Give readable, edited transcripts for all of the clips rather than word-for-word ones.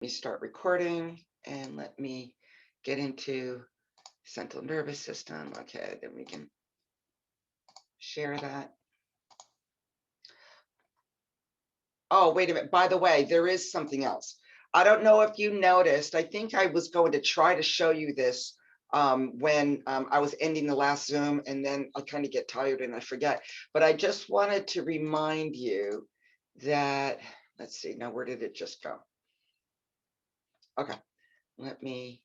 me start recording and let me get into central nervous system. Okay, then we can share that. Oh, wait a minute. By the way, there is something else. I don't know if you noticed. I think I was going to try to show you this when I was ending the last Zoom, and then I kind of get tired and I forget. But I just wanted to remind you that, let's see, now where did it just go? Okay, let me.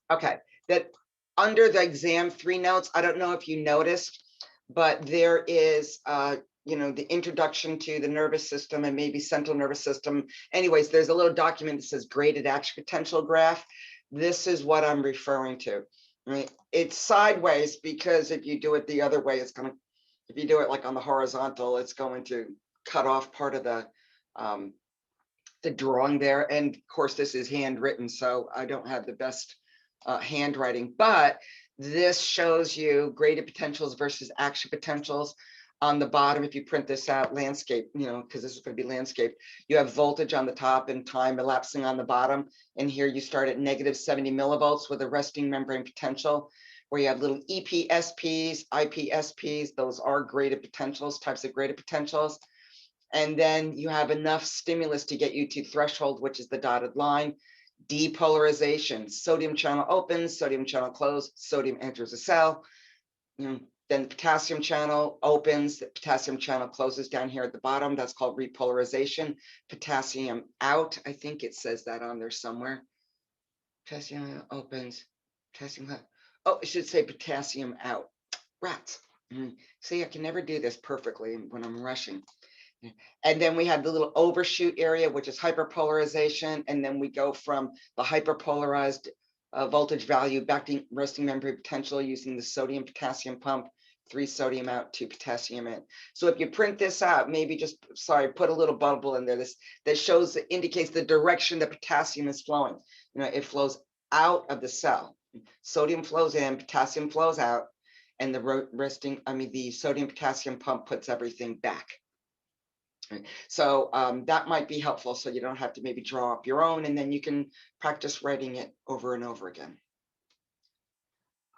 Okay, that under the exam 3 notes, I don't know if you noticed, but there is, the introduction to the nervous system and maybe central nervous system. Anyways, there's a little document that says graded action potential graph. This is what I'm referring to, right? It's sideways because if you do it the other way, it's going to, if you do it like on the horizontal, it's going to cut off part of the drawing there. And of course, this is handwritten, so I don't have the best handwriting, but this shows you graded potentials versus action potentials. On the bottom, if you print this out, landscape, because this is going to be landscape, you have voltage on the top and time elapsing on the bottom. And here you start at -70 millivolts with a resting membrane potential, where you have little EPSPs, IPSPs. Those are graded potentials, types of graded potentials. And then you have enough stimulus to get you to threshold, which is the dotted line. Depolarization, sodium channel opens, sodium channel closed, sodium enters the cell. Then the potassium channel opens, the potassium channel closes down here at the bottom. That's called repolarization. Potassium out, I think it says that on there somewhere. Potassium opens, potassium out. Oh, it should say potassium out. Rats. See, I can never do this perfectly when I'm rushing. And then we have the little overshoot area, which is hyperpolarization. And then we go from the hyperpolarized voltage value back to resting membrane potential using the sodium potassium pump, 3 sodium out, 2 potassium in. So if you print this out, maybe just, put a little bubble in there. This that shows, indicates the direction the potassium is flowing. It flows out of the cell. Sodium flows in, potassium flows out, and the sodium potassium pump puts everything back. So that might be helpful, so you don't have to maybe draw up your own, and then you can practice writing it over and over again.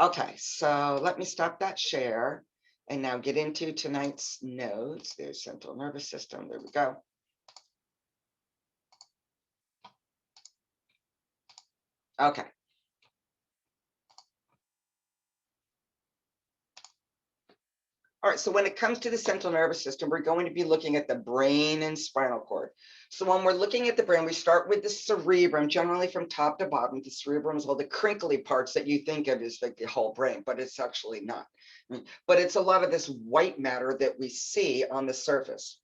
Okay, so let me stop that share and now get into tonight's notes. There's central nervous system. There we go. Okay. All right, so when it comes to the central nervous system, we're going to be looking at the brain and spinal cord. So when we're looking at the brain, we start with the cerebrum, generally from top to bottom. The cerebrum is all the crinkly parts that you think of as like the whole brain, but it's actually not. But it's a lot of this white matter that we see on the surface.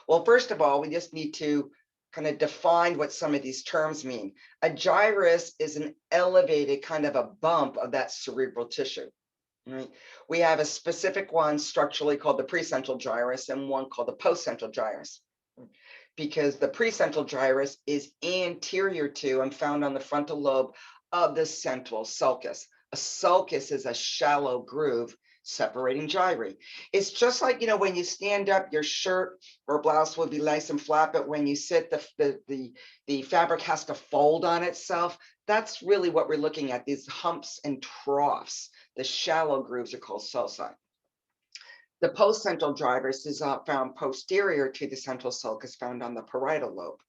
Well, first of all, we just need to kind of define what some of these terms mean. A gyrus is an elevated kind of a bump of that cerebral tissue. Right. We have a specific one structurally called the precentral gyrus and one called the postcentral gyrus, because the precentral gyrus is anterior to and found on the frontal lobe of the central sulcus. A sulcus is a shallow groove separating gyri. It's just like, when you stand up, your shirt or blouse will be nice and flat, but when you sit, the fabric has to fold on itself. That's really what we're looking at, these humps and troughs. The shallow grooves are called sulci. The postcentral gyrus is found posterior to the central sulcus, found on the parietal lobe.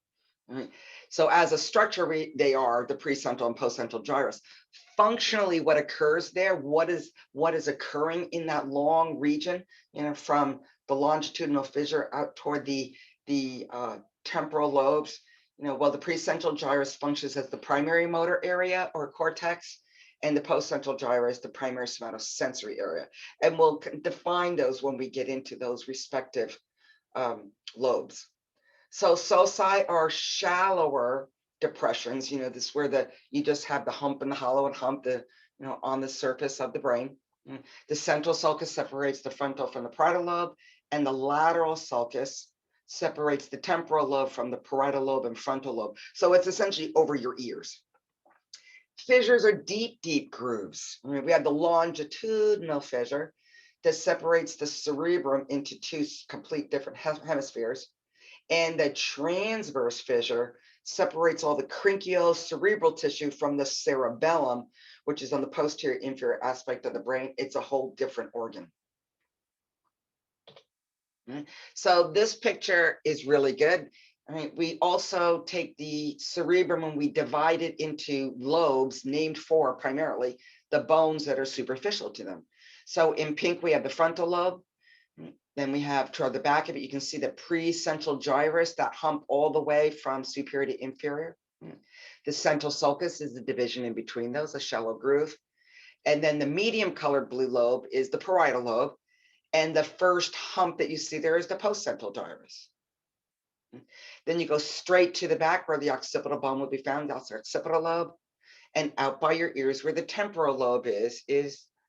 Right. So as a structure, they are the precentral and postcentral gyrus. Functionally, what occurs there, what is occurring in that long region, from the longitudinal fissure out toward the temporal lobes, well, the precentral gyrus functions as the primary motor area or cortex, and the postcentral gyrus, the primary somatosensory area. And we'll define those when we get into those respective lobes. So sulci are shallower depressions, this is where you just have the hump and the hollow and hump, on the surface of the brain. The central sulcus separates the frontal from the parietal lobe, and the lateral sulcus separates the temporal lobe from the parietal lobe and frontal lobe. So it's essentially over your ears. Fissures are deep, deep grooves. We have the longitudinal fissure. that separates the cerebrum into two complete different hemispheres. And the transverse fissure separates all the cerebral tissue from the cerebellum, which is on the posterior inferior aspect of the brain. It's a whole different organ. So this picture is really good. I mean, we also take the cerebrum and we divide it into lobes named for primarily the bones that are superficial to them. So in pink, we have the frontal lobe. Then we have toward the back of it, you can see the pre-central gyrus, that hump all the way from superior to inferior. The central sulcus is the division in between those, a shallow groove. And then the medium colored blue lobe is the parietal lobe. And the first hump that you see there is the postcentral gyrus. Then you go straight to the back where the occipital bone will be found. That's the occipital lobe. And out by your ears where the temporal lobe is,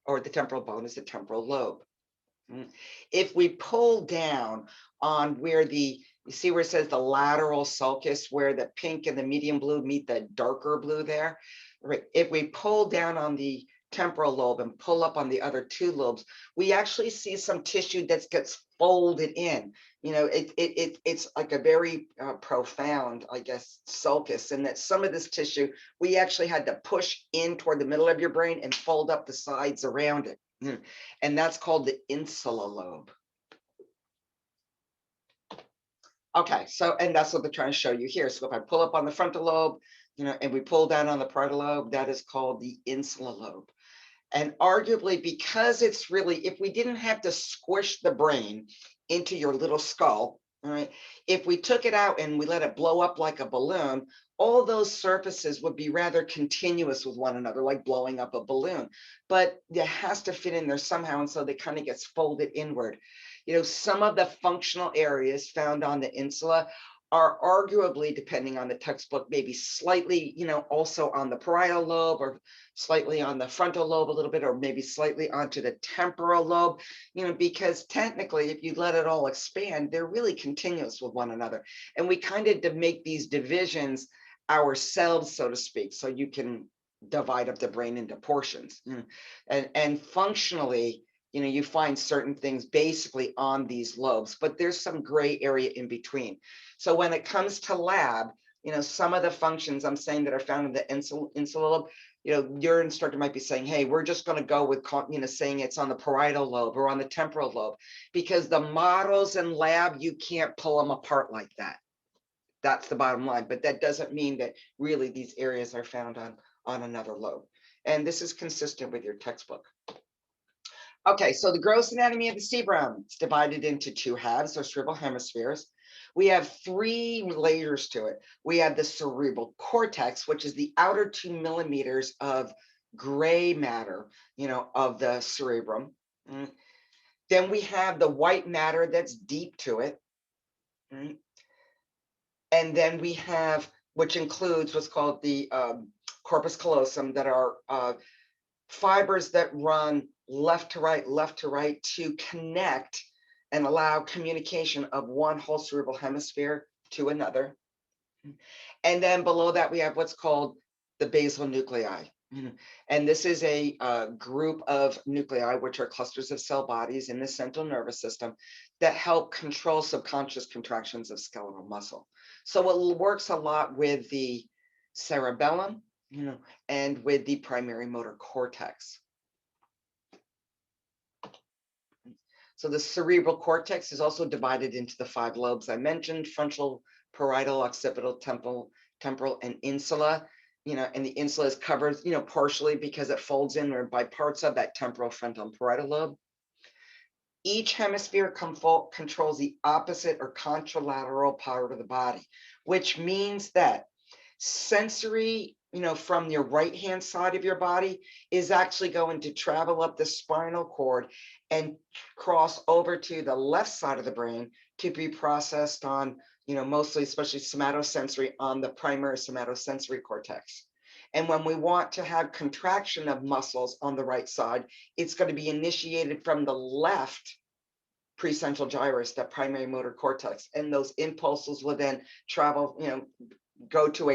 or the temporal bone is the temporal lobe. If we pull down on where you see where it says the lateral sulcus, where the pink and the medium blue meet the darker blue there, right? If we pull down on the temporal lobe and pull up on the other two lobes, we actually see some tissue that gets folded in. You know, it's like a very profound, I guess, sulcus, and that some of this tissue we actually had to push in toward the middle of your brain and fold up the sides around it. And that's called the Insula Lobe. Okay, so, and that's what they're trying to show you here. So if I pull up on the frontal lobe, you know, and we pull down on the parietal lobe, that is called the Insula Lobe. And arguably, because it's really, if we didn't have to squish the brain into your little skull, all right, if we took it out and we let it blow up like a balloon, all those surfaces would be rather continuous with one another, like blowing up a balloon. But it has to fit in there somehow, and so they kind of gets folded inward. You know, some of the functional areas found on the insula are arguably, depending on the textbook, maybe slightly, you know, also on the parietal lobe, or slightly on the frontal lobe a little bit, or maybe slightly onto the temporal lobe, you know, because technically, if you let it all expand, they're really continuous with one another. And we kind of make these divisions ourselves, so to speak, so you can divide up the brain into portions. And functionally, you know, you find certain things basically on these lobes, but there's some gray area in between. So when it comes to lab, you know, some of the functions I'm saying that are found in the insula lobe, you know, your instructor might be saying, hey, we're just going to go with, you know, saying it's on the parietal lobe or on the temporal lobe, because the models in lab, you can't pull them apart like that. That's the bottom line. But that doesn't mean that really these areas are found on another lobe. And this is consistent with your textbook. Okay, so the gross anatomy of the cerebrum is divided into two halves, or cerebral hemispheres. We have three layers to it. We have the cerebral cortex, which is the outer 2 millimeters of gray matter, you know, of the cerebrum. Then we have the white matter that's deep to it. And then we have, which includes what's called the corpus callosum, that are fibers that run left to right to connect and allow communication of one whole cerebral hemisphere to another. And then below that, we have what's called the basal nuclei. And this is a group of nuclei, which are clusters of cell bodies in the central nervous system that help control subconscious contractions of skeletal muscle. So it works a lot with the cerebellum, you know, and with the primary motor cortex. So the cerebral cortex is also divided into the 5 lobes I mentioned: frontal, parietal, occipital, temporal, and insula. You know, and the insula is covered, you know, partially because it folds in or by parts of that temporal, frontal, and parietal lobe. Each hemisphere controls the opposite or contralateral part of the body, which means that sensory, you know, from your right-hand side of your body is actually going to travel up the spinal cord and cross over to the left side of the brain to be processed on, you know, mostly, especially somatosensory, on the primary somatosensory cortex. And when we want to have contraction of muscles on the right side, it's going to be initiated from the left precentral gyrus, that primary motor cortex, and those impulses will then travel, you know, go to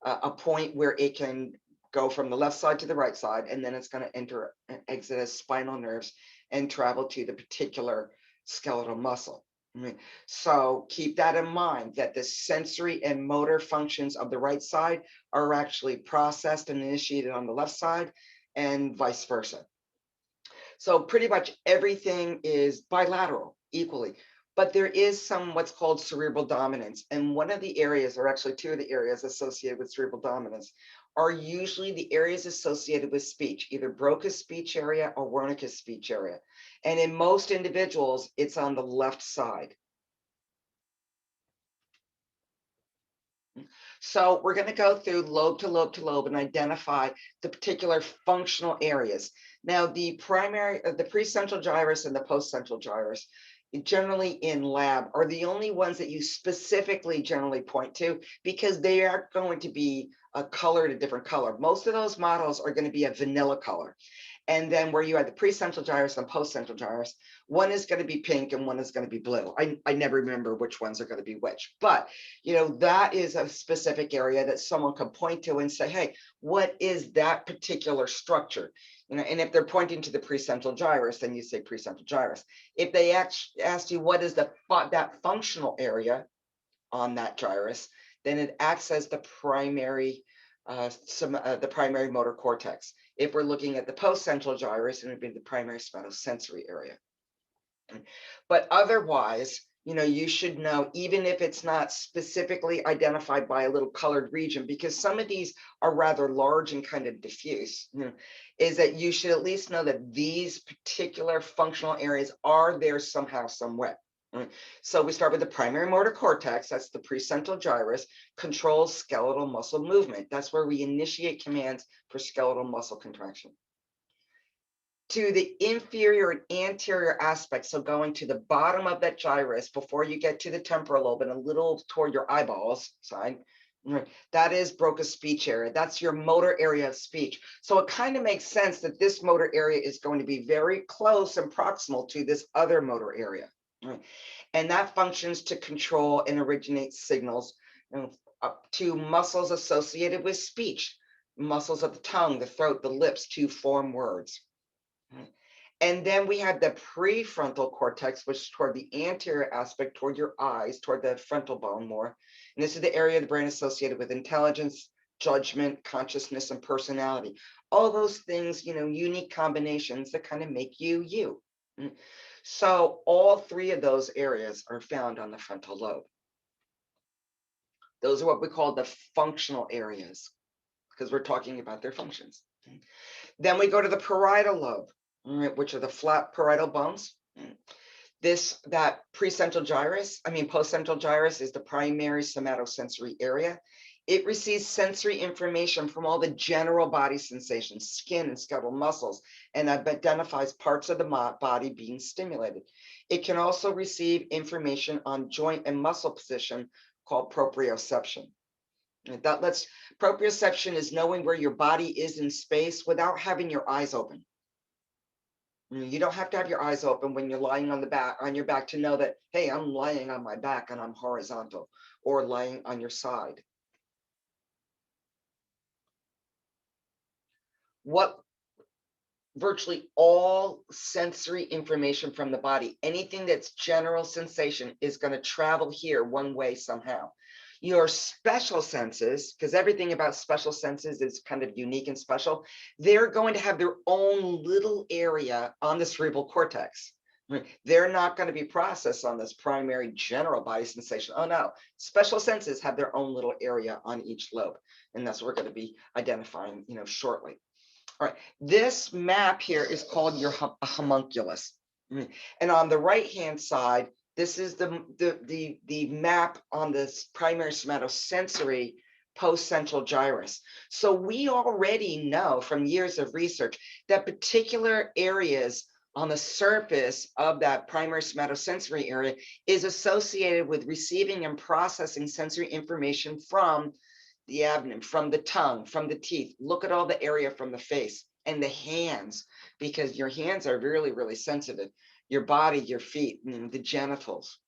a point where it can go from the left side to the right side, and then it's going to enter and exit as spinal nerves and travel to the particular skeletal muscle. So keep that in mind, that the sensory and motor functions of the right side are actually processed and initiated on the left side, and vice versa. So pretty much everything is bilateral equally, but there is some what's called cerebral dominance. And one of the areas, or actually two of the areas associated with cerebral dominance, are usually the areas associated with speech, either Broca's speech area or Wernicke's speech area. And in most individuals, it's on the left side. So we're going to go through lobe to lobe to lobe and identify the particular functional areas. Now, the precentral gyrus and the postcentral gyrus, generally in lab, are the only ones that you specifically generally point to, because they are going to be colored a different color. Most of those models are going to be a vanilla color. And then where you have the precentral gyrus and postcentral gyrus, one is going to be pink and one is going to be blue. I never remember which ones are going to be which, but that is a specific area that someone can point to and say, hey, what is that particular structure? And if they're pointing to the precentral gyrus, then you say precentral gyrus. If they ask you what is that functional area on that gyrus, then it acts as the primary motor cortex. If we're looking at the postcentral gyrus, it would be the primary somatosensory area. But otherwise, you should know, even if it's not specifically identified by a little colored region, because some of these are rather large and kind of diffuse, is that you should at least know that these particular functional areas are there somehow, somewhere. So we start with the primary motor cortex, that's the precentral gyrus, controls skeletal muscle movement. That's where we initiate commands for skeletal muscle contraction. To the inferior and anterior aspects, so going to the bottom of that gyrus before you get to the temporal lobe and a little toward your eyeballs side, that is Broca's speech area. That's your motor area of speech. So it kind of makes sense that this motor area is going to be very close and proximal to this other motor area. And that functions to control and originate signals up to muscles associated with speech, muscles of the tongue, the throat, the lips, to form words. And then we have the prefrontal cortex, which is toward the anterior aspect, toward your eyes, toward the frontal bone more. And this is the area of the brain associated with intelligence, judgment, consciousness, and personality. All those things, unique combinations that kind of make you, you. So all three of those areas are found on the frontal lobe. Those are what we call the functional areas, because we're talking about their functions. Then we go to the parietal lobe, which are the flat parietal bones. That postcentral gyrus is the primary somatosensory area. It receives sensory information from all the general body sensations, skin and skeletal muscles, and identifies parts of the body being stimulated. It can also receive information on joint and muscle position called proprioception. Proprioception is knowing where your body is in space without having your eyes open. You don't have to have your eyes open when you're lying on your back to know that, hey, I'm lying on my back and I'm horizontal, or lying on your side. Virtually all sensory information from the body, anything that's general sensation, is going to travel here one way somehow. Your special senses, because everything about special senses is kind of unique and special, they're going to have their own little area on the cerebral cortex. They're not going to be processed on this primary general body sensation. Oh no, special senses have their own little area on each lobe, and that's what we're going to be identifying, shortly. All right, this map here is called your homunculus. And on the right-hand side, this is the map on this primary somatosensory postcentral gyrus. So we already know from years of research that particular areas on the surface of that primary somatosensory area is associated with receiving and processing sensory information from the abdomen, from the tongue, from the teeth. Look at all the area from the face and the hands, because your hands are really, really sensitive. Your body, your feet, the genitals.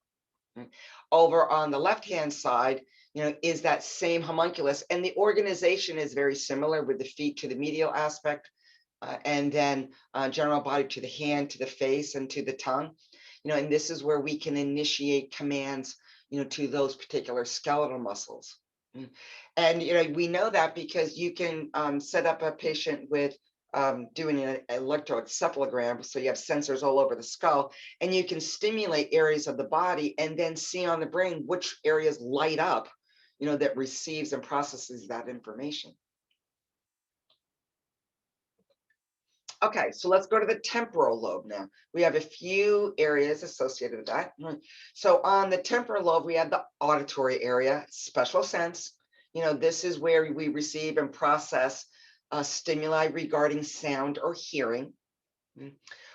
Over on the left-hand side, is that same homunculus, and the organization is very similar, with the feet to the medial aspect, and then general body to the hand, to the face, and to the tongue. And this is where we can initiate commands, to those particular skeletal muscles. And we know that because you can set up a patient with doing an electroencephalogram, so you have sensors all over the skull, and you can stimulate areas of the body and then see on the brain which areas light up, that receives and processes that information. Okay, so let's go to the temporal lobe now. We have a few areas associated with that. So on the temporal lobe, we have the auditory area, special sense. This is where we receive and process stimuli regarding sound or hearing.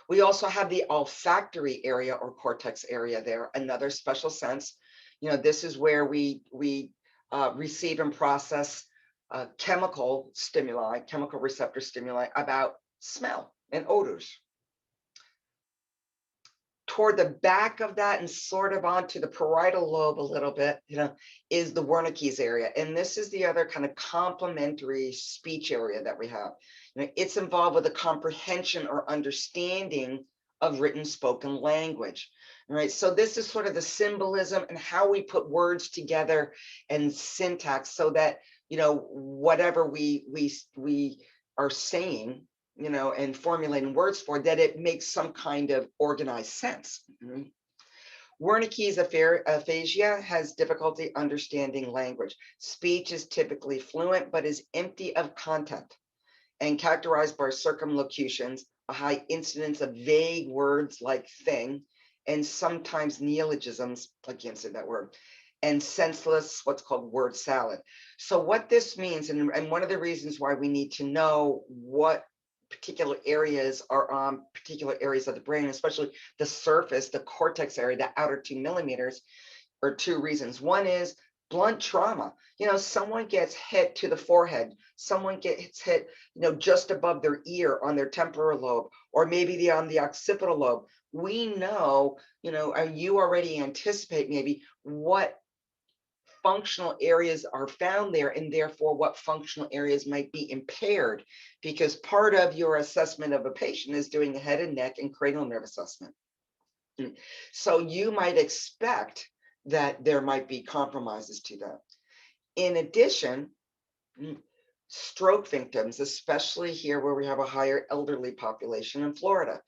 We also have the olfactory area or cortex area there, another special sense. This is where we receive and process chemical stimuli, chemical receptor stimuli about smell and odors. Toward the back of that and sort of onto the parietal lobe a little bit, is the Wernicke's area. And this is the other kind of complementary speech area that we have. It's involved with the comprehension or understanding of written spoken language. Right. So this is sort of the symbolism and how we put words together and syntax so that, whatever we are saying, and formulating words for, that it makes some kind of organized sense. Wernicke's aphasia has difficulty understanding language. Speech is typically fluent, but is empty of content and characterized by circumlocutions, a high incidence of vague words like thing, and sometimes neologisms, I can't say that word, and senseless, what's called word salad. So what this means, and one of the reasons why we need to know what particular areas are on particular areas of the brain, especially the surface, the cortex area, the outer 2 millimeters, are two reasons. One is blunt trauma. Someone gets hit to the forehead, someone gets hit, just above their ear on their temporal lobe, or maybe on the occipital lobe. We know, you already anticipate maybe what functional areas are found there, and therefore what functional areas might be impaired, because part of your assessment of a patient is doing a head and neck and cranial nerve assessment. So you might expect that there might be compromises to that. In addition, stroke victims, especially here where we have a higher elderly population in Florida,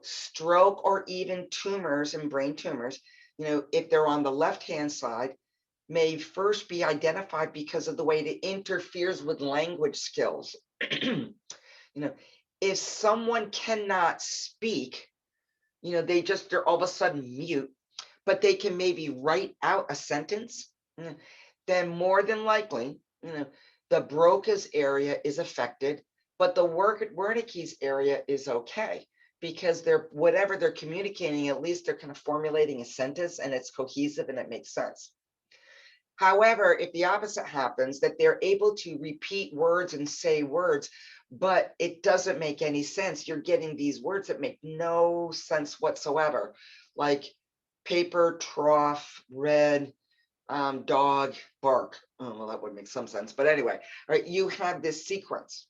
stroke or even tumors and brain tumors, if they're on the left-hand side, may first be identified because of the way it interferes with language skills. If someone cannot speak, they're all of a sudden mute, but they can maybe write out a sentence, then more than likely, the Broca's area is affected, but the Wernicke's area is okay, because whatever they're communicating, at least they're kind of formulating a sentence and it's cohesive and it makes sense. However, if the opposite happens, that they're able to repeat words and say words, but it doesn't make any sense. You're getting these words that make no sense whatsoever, like paper, trough, red, dog, bark. Oh, well, that would make some sense. But anyway, right, you have this sequence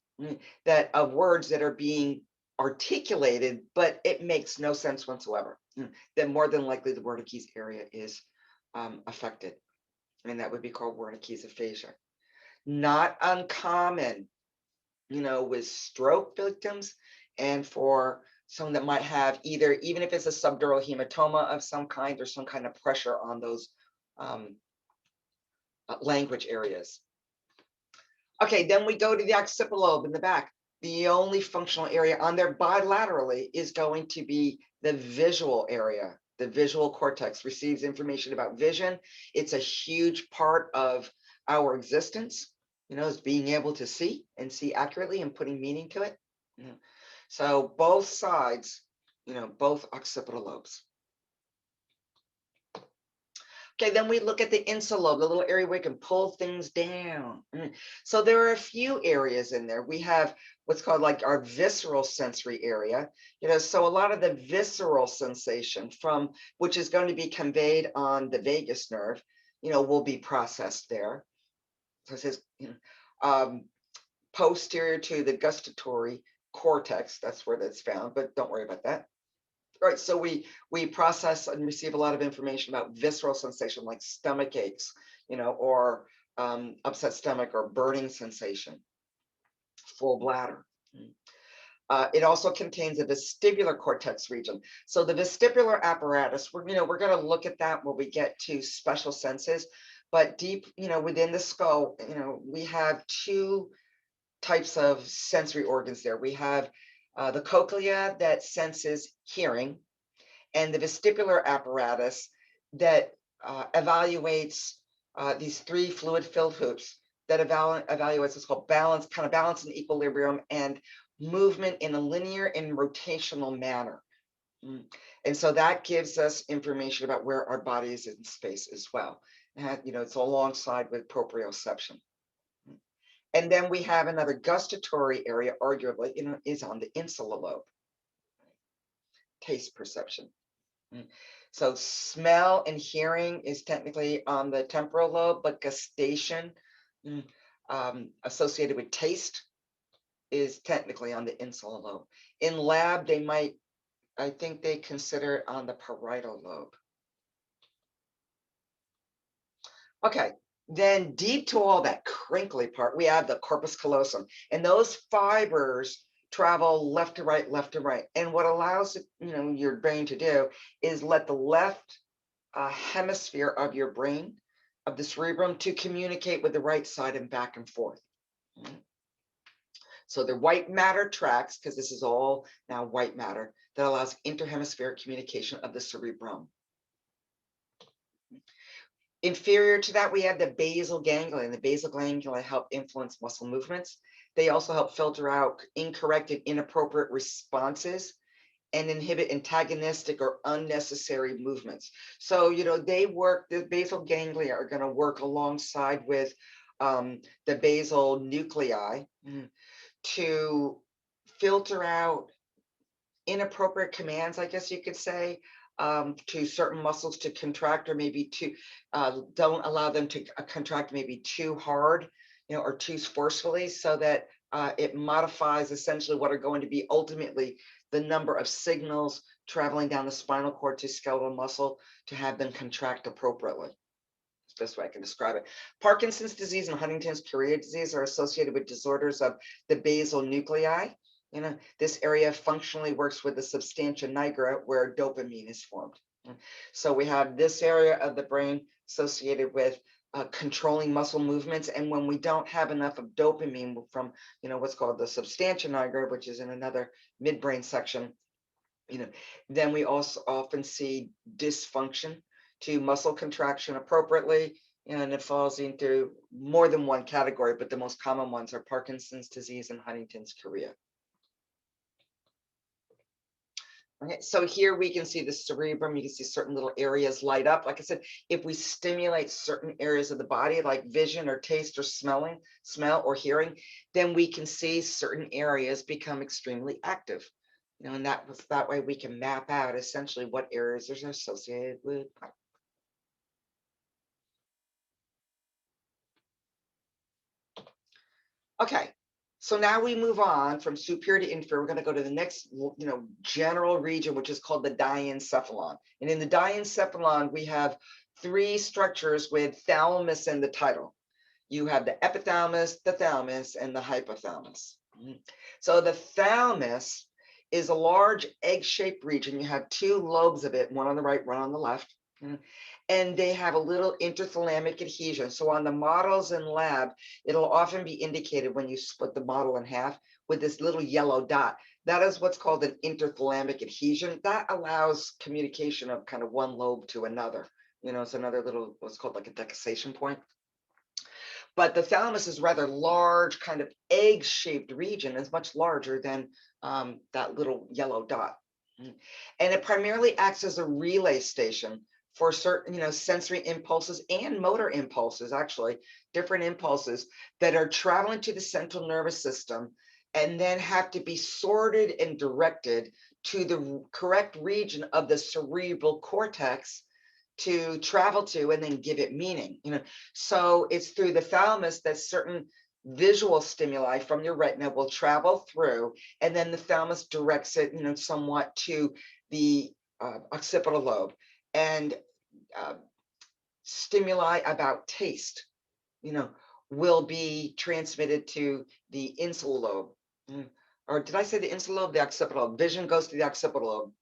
that of words that are being articulated, but it makes no sense whatsoever. Then more than likely the Wernicke's area is affected. And that would be called Wernicke's aphasia. Not uncommon, with stroke victims, and for someone that might have even if it's a subdural hematoma of some kind or some kind of pressure on those language areas. Okay, then we go to the occipital lobe in the back. The only functional area on there bilaterally is going to be the visual area. The visual cortex receives information about vision. It's a huge part of our existence, is being able to see and see accurately and putting meaning to it. So both sides, both occipital lobes. Okay, then we look at the insula lobe, the little area where we can pull things down. So there are a few areas in there. We have what's called like our visceral sensory area, so a lot of the visceral sensation from which is going to be conveyed on the vagus nerve, will be processed there. So it says, posterior to the gustatory cortex. That's where that's found, but don't worry about that. Right, so we process and receive a lot of information about visceral sensation like stomach aches, or upset stomach or burning sensation, full bladder. It also contains a vestibular cortex region. So the vestibular apparatus, we're going to look at that when we get to special senses, but deep, within the skull, we have two types of sensory organs there. We have the cochlea that senses hearing, and the vestibular apparatus that evaluates these three fluid-filled hoops that evaluates what's called balance, kind of balance and equilibrium, and movement in a linear and rotational manner. And so that gives us information about where our body is in space as well. And, it's alongside with proprioception. And then we have another gustatory area, arguably, is on the insula lobe, taste perception. So smell and hearing is technically on the temporal lobe, but gustation associated with taste is technically on the insula lobe. In lab, I think they consider it on the parietal lobe. Okay, then deep to all that crinkly part, we have the corpus callosum, and those fibers travel left to right, left to right. And what allows your brain to do is let the left hemisphere of your brain, of the cerebrum, to communicate with the right side and back and forth. So the white matter tracks, because this is all now white matter, that allows interhemispheric communication of the cerebrum. Inferior to that, we have the basal ganglia, and the basal ganglia help influence muscle movements. They also help filter out incorrect and inappropriate responses and inhibit antagonistic or unnecessary movements. So, the basal ganglia are going to work alongside with the basal nuclei to filter out inappropriate commands, I guess you could say, to certain muscles to contract, or maybe to don't allow them to contract maybe too hard, or too forcefully, so that it modifies essentially what are going to be ultimately the number of signals traveling down the spinal cord to skeletal muscle to have them contract appropriately. It's the best way I can describe it. Parkinson's disease and Huntington's chorea disease are associated with disorders of the basal nuclei. This area functionally works with the substantia nigra, where dopamine is formed. So we have this area of the brain associated with controlling muscle movements. And when we don't have enough of dopamine from, what's called the substantia nigra, which is in another midbrain section, then we also often see dysfunction to muscle contraction appropriately. And it falls into more than one category, but the most common ones are Parkinson's disease and Huntington's chorea. Okay, so here we can see the cerebrum. You can see certain little areas light up. Like I said, if we stimulate certain areas of the body, like vision or taste or smell or hearing, then we can see certain areas become extremely active. And that way we can map out essentially what areas are associated with. Okay. So now we move on from superior to inferior. We're going to go to the next, general region, which is called the diencephalon. And in the diencephalon, we have three structures with thalamus in the title. You have the epithalamus, the thalamus, and the hypothalamus. So the thalamus is a large egg-shaped region. You have two lobes of it, one on the right, one on the left. And they have a little interthalamic adhesion. So on the models in lab, it'll often be indicated when you split the model in half with this little yellow dot. That is what's called an interthalamic adhesion. That allows communication of kind of one lobe to another. It's another little, what's called like a decussation point. But the thalamus is rather large, kind of egg-shaped region. It's much larger than that little yellow dot. And it primarily acts as a relay station for certain, sensory impulses and motor impulses, actually, different impulses that are traveling to the central nervous system and then have to be sorted and directed to the correct region of the cerebral cortex to travel to and then give it meaning. So it's through the thalamus that certain visual stimuli from your retina will travel through, and then the thalamus directs it, somewhat to the occipital lobe. And uh, stimuli about taste, you know, will be transmitted to the insula lobe. Or did I say the insula lobe? The occipital lobe. Vision goes to the occipital lobe,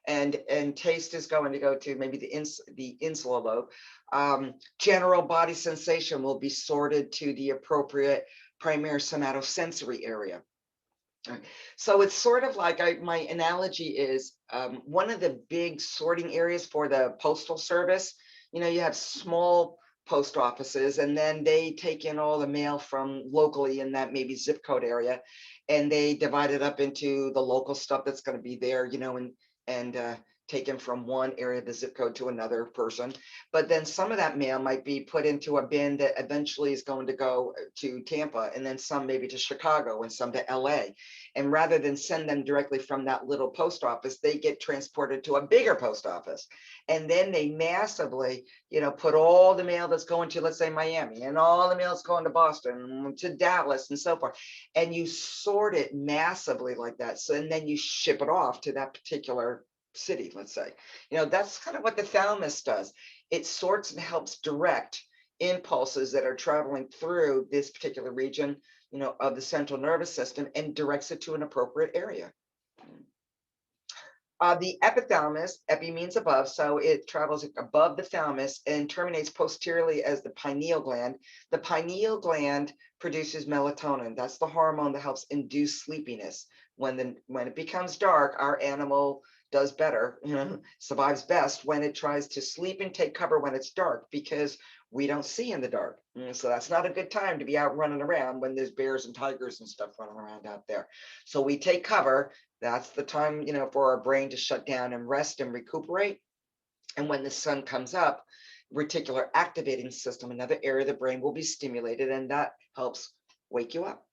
and taste is going to go to maybe the insula lobe. General body sensation will be sorted to the appropriate primary somatosensory area. So it's sort of like my analogy is one of the big sorting areas for the postal service. You have small post offices, and then they take in all the mail from locally in that maybe zip code area, and they divide it up into the local stuff that's going to be there, and taken from one area of the zip code to another person. But then some of that mail might be put into a bin that eventually is going to go to Tampa, and then some maybe to Chicago, and some to LA. And rather than send them directly from that little post office, they get transported to a bigger post office. And then they massively, put all the mail that's going to, let's say, Miami, and all the mail that's going to Boston, to Dallas, and so forth. And you sort it massively like that. So, and then you ship it off to that particular city, let's say. That's kind of what the thalamus does. It sorts and helps direct impulses that are traveling through this particular region, of the central nervous system, and directs it to an appropriate area. The epithalamus, epi means above, so it travels above the thalamus and terminates posteriorly as the pineal gland. The pineal gland produces melatonin. That's the hormone that helps induce sleepiness. When it becomes dark, our animal does better, survives best when it tries to sleep and take cover when it's dark, because we don't see in the dark. So that's not a good time to be out running around when there's bears and tigers and stuff running around out there. So we take cover. That's the time, for our brain to shut down and rest and recuperate. And when the sun comes up, reticular activating system, another area of the brain, will be stimulated, and that helps wake you up.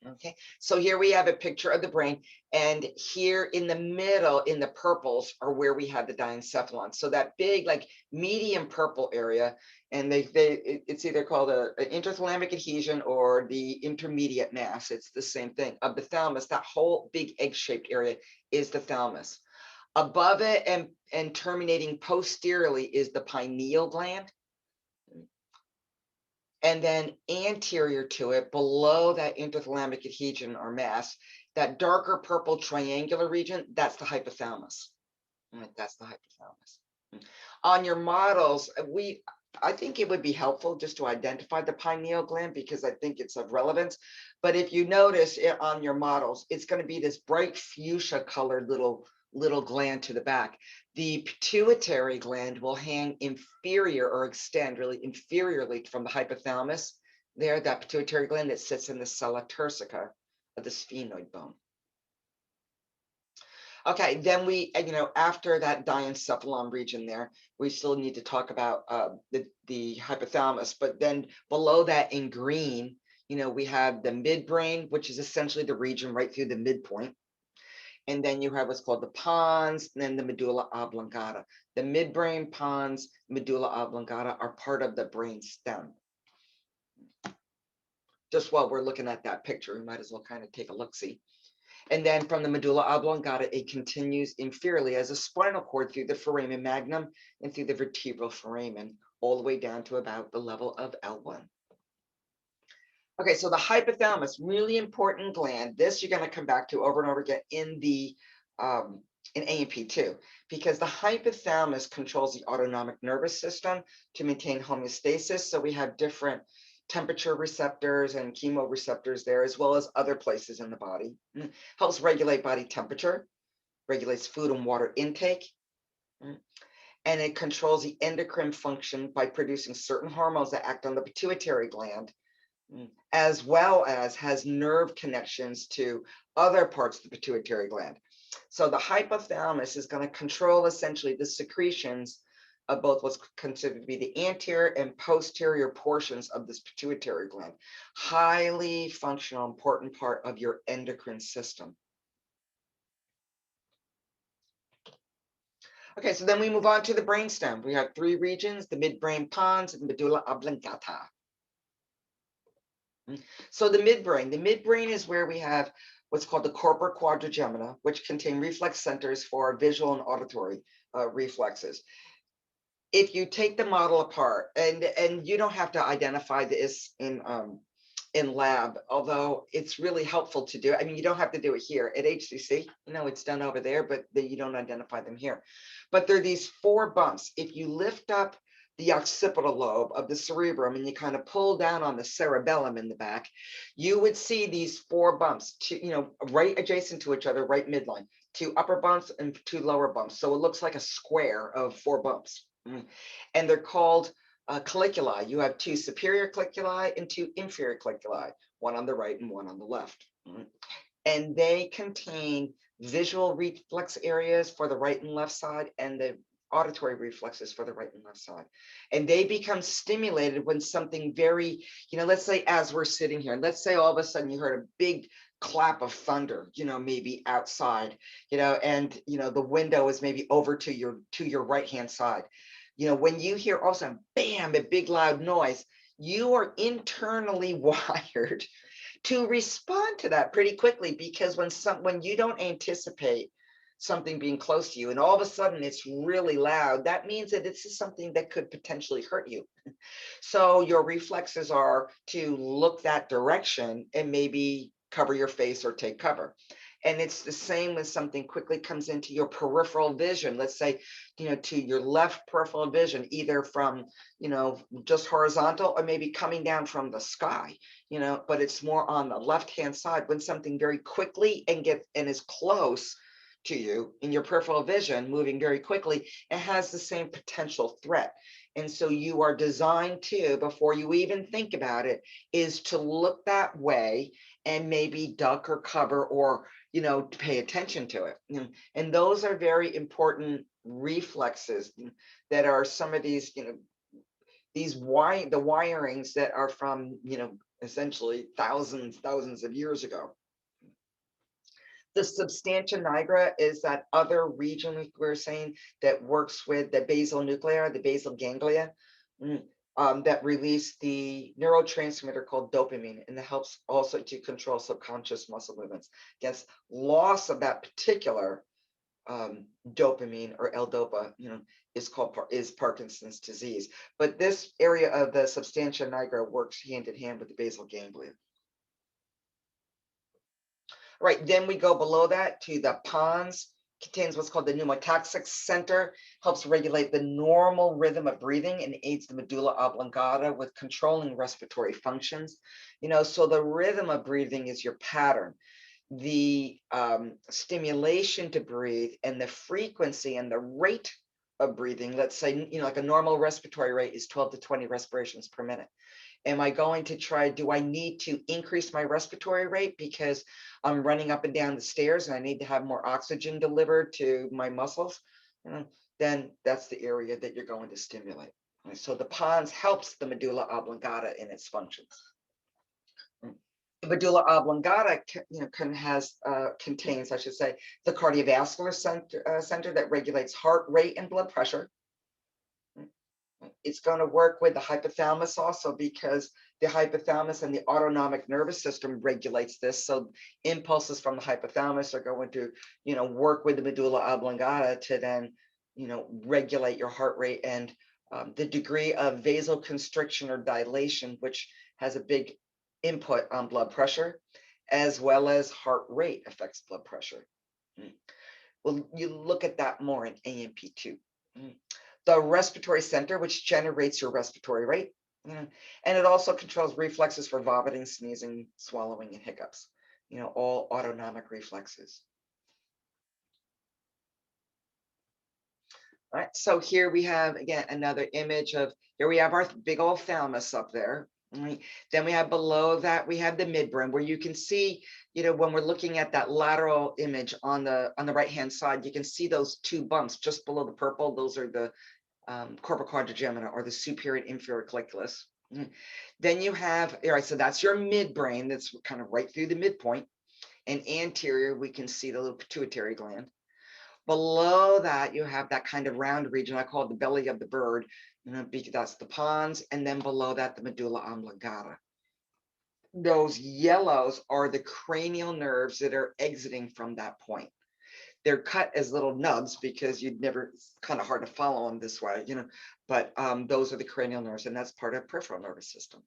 Okay, so here we have a picture of the brain, and here in the middle, in the purples, are where we have the diencephalon. So that big, like medium purple area, and it's either called an interthalamic adhesion or the intermediate mass. It's the same thing of the thalamus. That whole big egg-shaped area is the thalamus. Above it and terminating posteriorly is the pineal gland. And then anterior to it, below that interthalamic adhesion or mass, that darker purple triangular region, that's the hypothalamus. That's the hypothalamus. On your models, I think it would be helpful just to identify the pineal gland, because I think it's of relevance. But if you notice it on your models, it's going to be this bright fuchsia colored little gland to the back. The pituitary gland will hang inferior or extend really inferiorly from the hypothalamus. There, that pituitary gland that sits in the sella turcica of the sphenoid bone. Okay, then we, after that diencephalon region there, we still need to talk about the hypothalamus. But then below that in green, we have the midbrain, which is essentially the region right through the midpoint. And then you have what's called the pons, and then the medulla oblongata. The midbrain, pons, medulla oblongata are part of the brain stem. Just while we're looking at that picture, we might as well kind of take a look-see. And then from the medulla oblongata, it continues inferiorly as a spinal cord through the foramen magnum and through the vertebral foramen, all the way down to about the level of L1. Okay, so the hypothalamus, really important gland. This you're going to come back to over and over again in the in A&P too, because the hypothalamus controls the autonomic nervous system to maintain homeostasis. So we have different temperature receptors and chemoreceptors there, as well as other places in the body. Helps regulate body temperature, regulates food and water intake, and it controls the endocrine function by producing certain hormones that act on the pituitary gland, as well as has nerve connections to other parts of the pituitary gland. So the hypothalamus is going to control essentially the secretions of both what's considered to be the anterior and posterior portions of this pituitary gland. Highly functional, important part of your endocrine system. Okay, so then we move on to the brainstem. We have three regions: the midbrain pons and medulla oblongata. So the midbrain is where we have what's called the corpora quadrigemina, which contain reflex centers for visual and auditory reflexes. If you take the model apart, and you don't have to identify this in lab, although it's really helpful to do. I mean, you don't have to do it here at HCC. You know, it's done over there, but you don't identify them here. But there are these four bumps. If you lift up the occipital lobe of the cerebrum and you kind of pull down on the cerebellum in the back, you would see these four bumps, right adjacent to each other, right midline, two upper bumps and two lower bumps. So it looks like a square of four bumps. And they're called colliculi. You have two superior colliculi and two inferior colliculi, one on the right and one on the left. And they contain visual reflex areas for the right and left side, and the auditory reflexes for the right and left side. And they become stimulated when something very, let's say as we're sitting here, let's say all of a sudden you heard a big clap of thunder, maybe outside, and the window is maybe over to your right hand side. When you hear all of a sudden, bam, a big loud noise, you are internally wired to respond to that pretty quickly, because when you don't anticipate something being close to you and all of a sudden it's really loud, that means that this is something that could potentially hurt you. So your reflexes are to look that direction and maybe cover your face or take cover. And it's the same when something quickly comes into your peripheral vision, let's say, to your left peripheral vision, either from, just horizontal or maybe coming down from the sky, but it's more on the left-hand side. When something very quickly and is close to you in your peripheral vision, moving very quickly, it has the same potential threat. And so you are designed to, before you even think about it, is to look that way and maybe duck or cover or, pay attention to it. And those are very important reflexes that are some of these, the wirings that are from, essentially thousands of years ago. The substantia nigra is that other region we were saying that works with the basal nuclei, the basal ganglia, that release the neurotransmitter called dopamine, and that helps also to control subconscious muscle movements. Against loss of that particular dopamine, or L-DOPA, is Parkinson's disease. But this area of the substantia nigra works hand in hand with the basal ganglia. Right, then we go below that to the pons. Contains what's called the pneumotaxic center, helps regulate the normal rhythm of breathing and aids the medulla oblongata with controlling respiratory functions. So the rhythm of breathing is your pattern. The stimulation to breathe and the frequency and the rate of breathing, let's say, like a normal respiratory rate is 12 to 20 respirations per minute. Am I going to try, do I need to increase my respiratory rate because I'm running up and down the stairs and I need to have more oxygen delivered to my muscles? Then that's the area that you're going to stimulate. So the pons helps the medulla oblongata in its functions. The medulla oblongata contains, I should say, the cardiovascular center that regulates heart rate and blood pressure. It's going to work with the hypothalamus also, because the hypothalamus and the autonomic nervous system regulates this. So impulses from the hypothalamus are going to, work with the medulla oblongata to then, regulate your heart rate and the degree of vasoconstriction or dilation, which has a big input on blood pressure, as well as heart rate affects blood pressure. Well, you look at that more in AMP2. The respiratory center, which generates your respiratory rate. And it also controls reflexes for vomiting, sneezing, swallowing, and hiccups. All autonomic reflexes. All right, so here we have, again, another image of, here we have our big old thalamus up there. Right. Then we have below that, we have the midbrain, where you can see, when we're looking at that lateral image on the right-hand side, you can see those two bumps just below the purple. Those are the corpora quadrigemina, or the superior and inferior colliculus. Then you have, all right, so that's your midbrain. That's kind of right through the midpoint. And anterior, we can see the little pituitary gland. Below that, you have that kind of round region. I call it the belly of the bird, because that's the pons. And then below that, the medulla oblongata. Those yellows are the cranial nerves that are exiting from that point. They're cut as little nubs because you'd never, it's kind of hard to follow them this way, but those are the cranial nerves, and that's part of peripheral nervous system.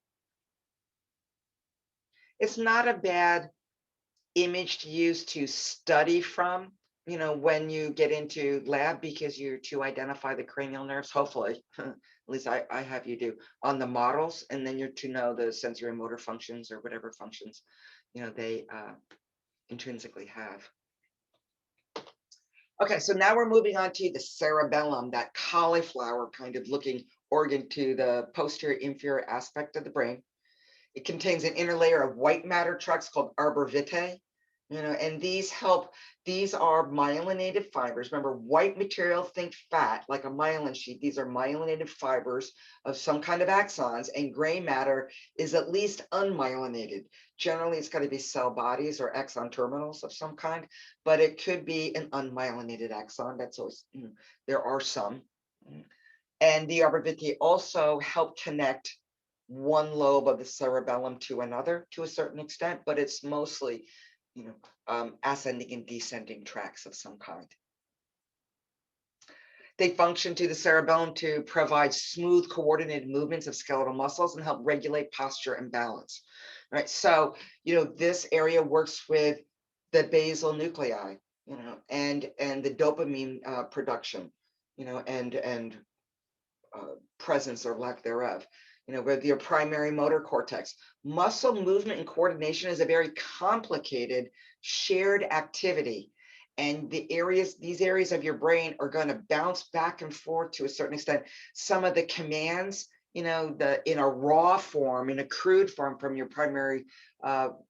It's not a bad image to use to study from, when you get into lab, because you're to identify the cranial nerves, hopefully, at least I have you do, on the models, and then you're to know the sensory motor functions or whatever functions, they intrinsically have. Okay, so now we're moving on to the cerebellum, that cauliflower kind of looking organ to the posterior inferior aspect of the brain. It contains an inner layer of white matter tracts called arbor vitae, and these are myelinated fibers. Remember, white material, think fat, like a myelin sheet. These are myelinated fibers of some kind of axons, and gray matter is at least unmyelinated. Generally, it's got to be cell bodies or axon terminals of some kind, but it could be an unmyelinated axon. That's always, there are some. And the arbor vitae also help connect one lobe of the cerebellum to another to a certain extent, but it's mostly, ascending and descending tracts of some kind. They function to the cerebellum to provide smooth, coordinated movements of skeletal muscles and help regulate posture and balance. Right. So, this area works with the basal nuclei, and the dopamine production, and presence or lack thereof. With your primary motor cortex. Muscle movement and coordination is a very complicated shared activity. And these areas of your brain are going to bounce back and forth to a certain extent. Some of the commands, in a raw form, in a crude form from your primary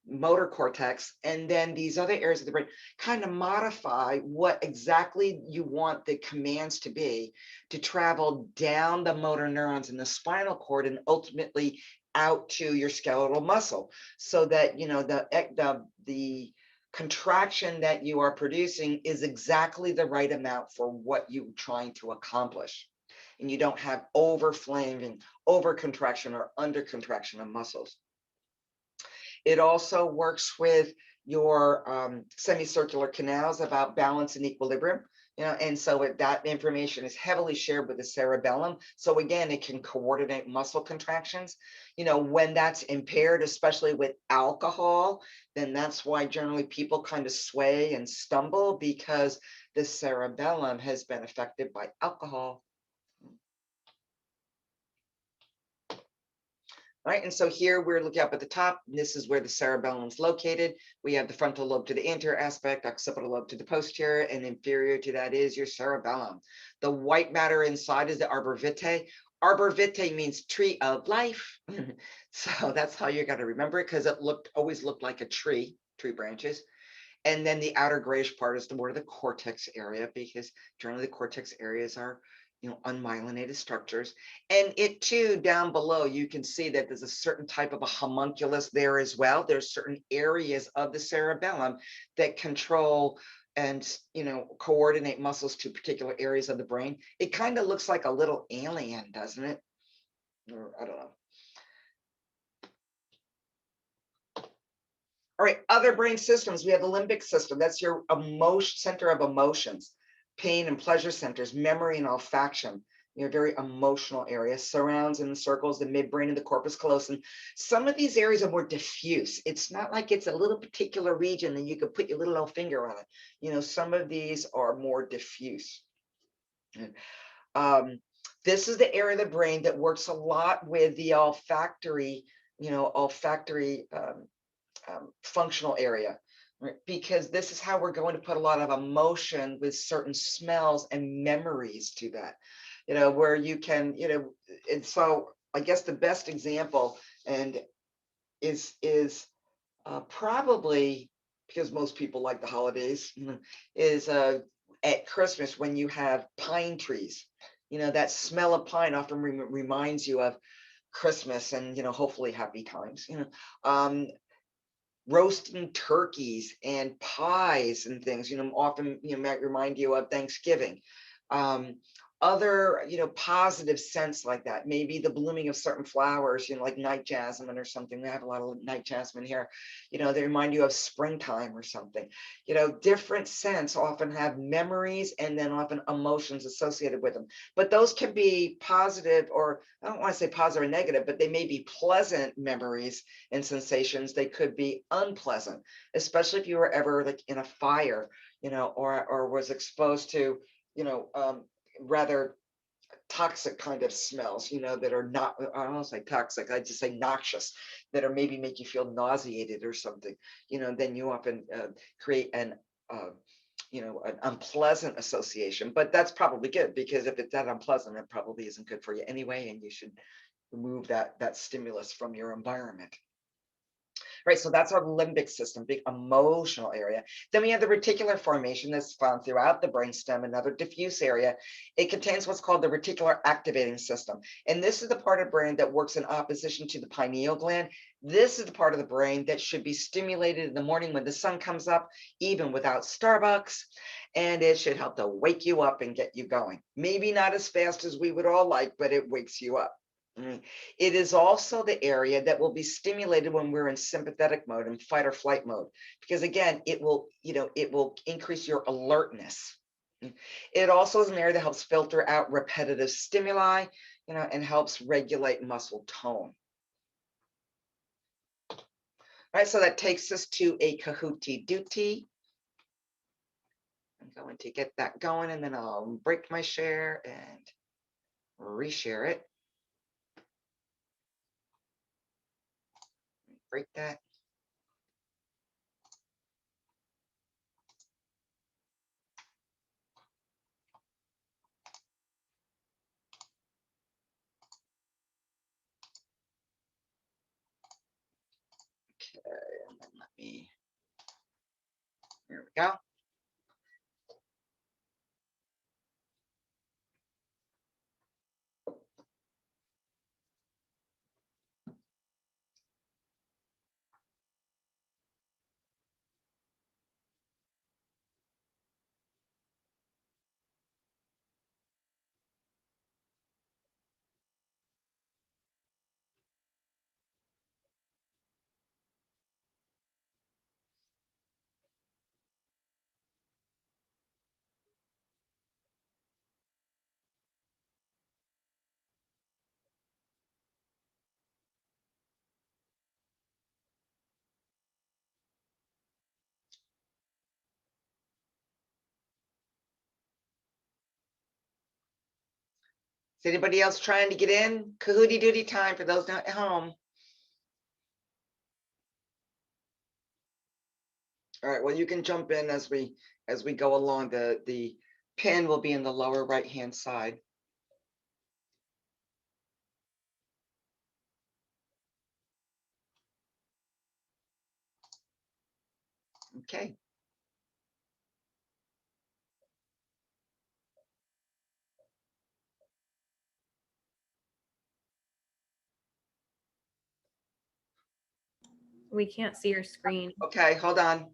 motor cortex, and then these other areas of the brain kind of modify what exactly you want the commands to be to travel down the motor neurons in the spinal cord and ultimately out to your skeletal muscle, so that the contraction that you are producing is exactly the right amount for what you're trying to accomplish. And you don't have overflaming, over contraction or under contraction of muscles. It also works with your semicircular canals about balance and equilibrium, and so that information is heavily shared with the cerebellum. So again, it can coordinate muscle contractions. When that's impaired, especially with alcohol, then that's why generally people kind of sway and stumble, because the cerebellum has been affected by alcohol. Right, and so here we're looking up at the top. This is where the cerebellum is located. We have the frontal lobe to the anterior aspect, occipital lobe to the posterior, and inferior to that is your cerebellum. The white matter inside is the arbor vitae. Arbor vitae means tree of life. So that's how you got to remember it, because it always looked like a tree branches. And then the outer grayish part is more of the cortex area, because generally the cortex areas are unmyelinated structures. And it too, down below, you can see that there's a certain type of a homunculus there as well. There's certain areas of the cerebellum that control and coordinate muscles to particular areas of the brain. It kind of looks like a little alien, doesn't it? Or I don't know. All right, other brain systems. We have the limbic system. That's your center of emotions. Pain and pleasure centers, memory and olfaction, very emotional areas, surrounds and circles the midbrain and the corpus callosum. Some of these areas are more diffuse. It's not like it's a little particular region and you could put your little old finger on it. Some of these are more diffuse. This is the area of the brain that works a lot with the olfactory, functional area. Right? Because this is how we're going to put a lot of emotion with certain smells and memories to that, where you can, and so I guess the best example is probably, because most people like the holidays, is at Christmas when you have pine trees. That smell of pine often reminds you of Christmas and hopefully happy times. roasting turkeys and pies and things, often, might remind you of Thanksgiving. Other, positive scents like that, maybe the blooming of certain flowers, like night jasmine or something. We have a lot of night jasmine here, they remind you of springtime or something. Different scents often have memories and then often emotions associated with them. But those can be positive, or I don't want to say positive or negative, but they may be pleasant memories and sensations. They could be unpleasant, especially if you were ever like in a fire, or was exposed to, rather toxic kind of smells, that are not, I don't say toxic, I just say noxious, that are maybe make you feel nauseated or something, then you often create an unpleasant association. But that's probably good, because if it's that unpleasant, it probably isn't good for you anyway, and you should remove that stimulus from your environment. Right, so that's our limbic system, big emotional area. Then we have the reticular formation that's found throughout the brainstem, another diffuse area. It contains what's called the reticular activating system. And this is the part of the brain that works in opposition to the pineal gland. This is the part of the brain that should be stimulated in the morning when the sun comes up, even without Starbucks. And it should help to wake you up and get you going. Maybe not as fast as we would all like, but it wakes you up. It is also the area that will be stimulated when we're in sympathetic mode and fight or flight mode, because again, it will increase your alertness. It also is an area that helps filter out repetitive stimuli, and helps regulate muscle tone. All right, so that takes us to a Kahuti duty. I'm going to get that going, and then I'll break my share and reshare it. Break that. Okay, and then let me, here we go. Is anybody else trying to get in? Kahooty doody time for those not at home. All right, well, you can jump in as we go along. The pin will be in the lower right-hand side. Okay. We can't see your screen. Okay, hold on. All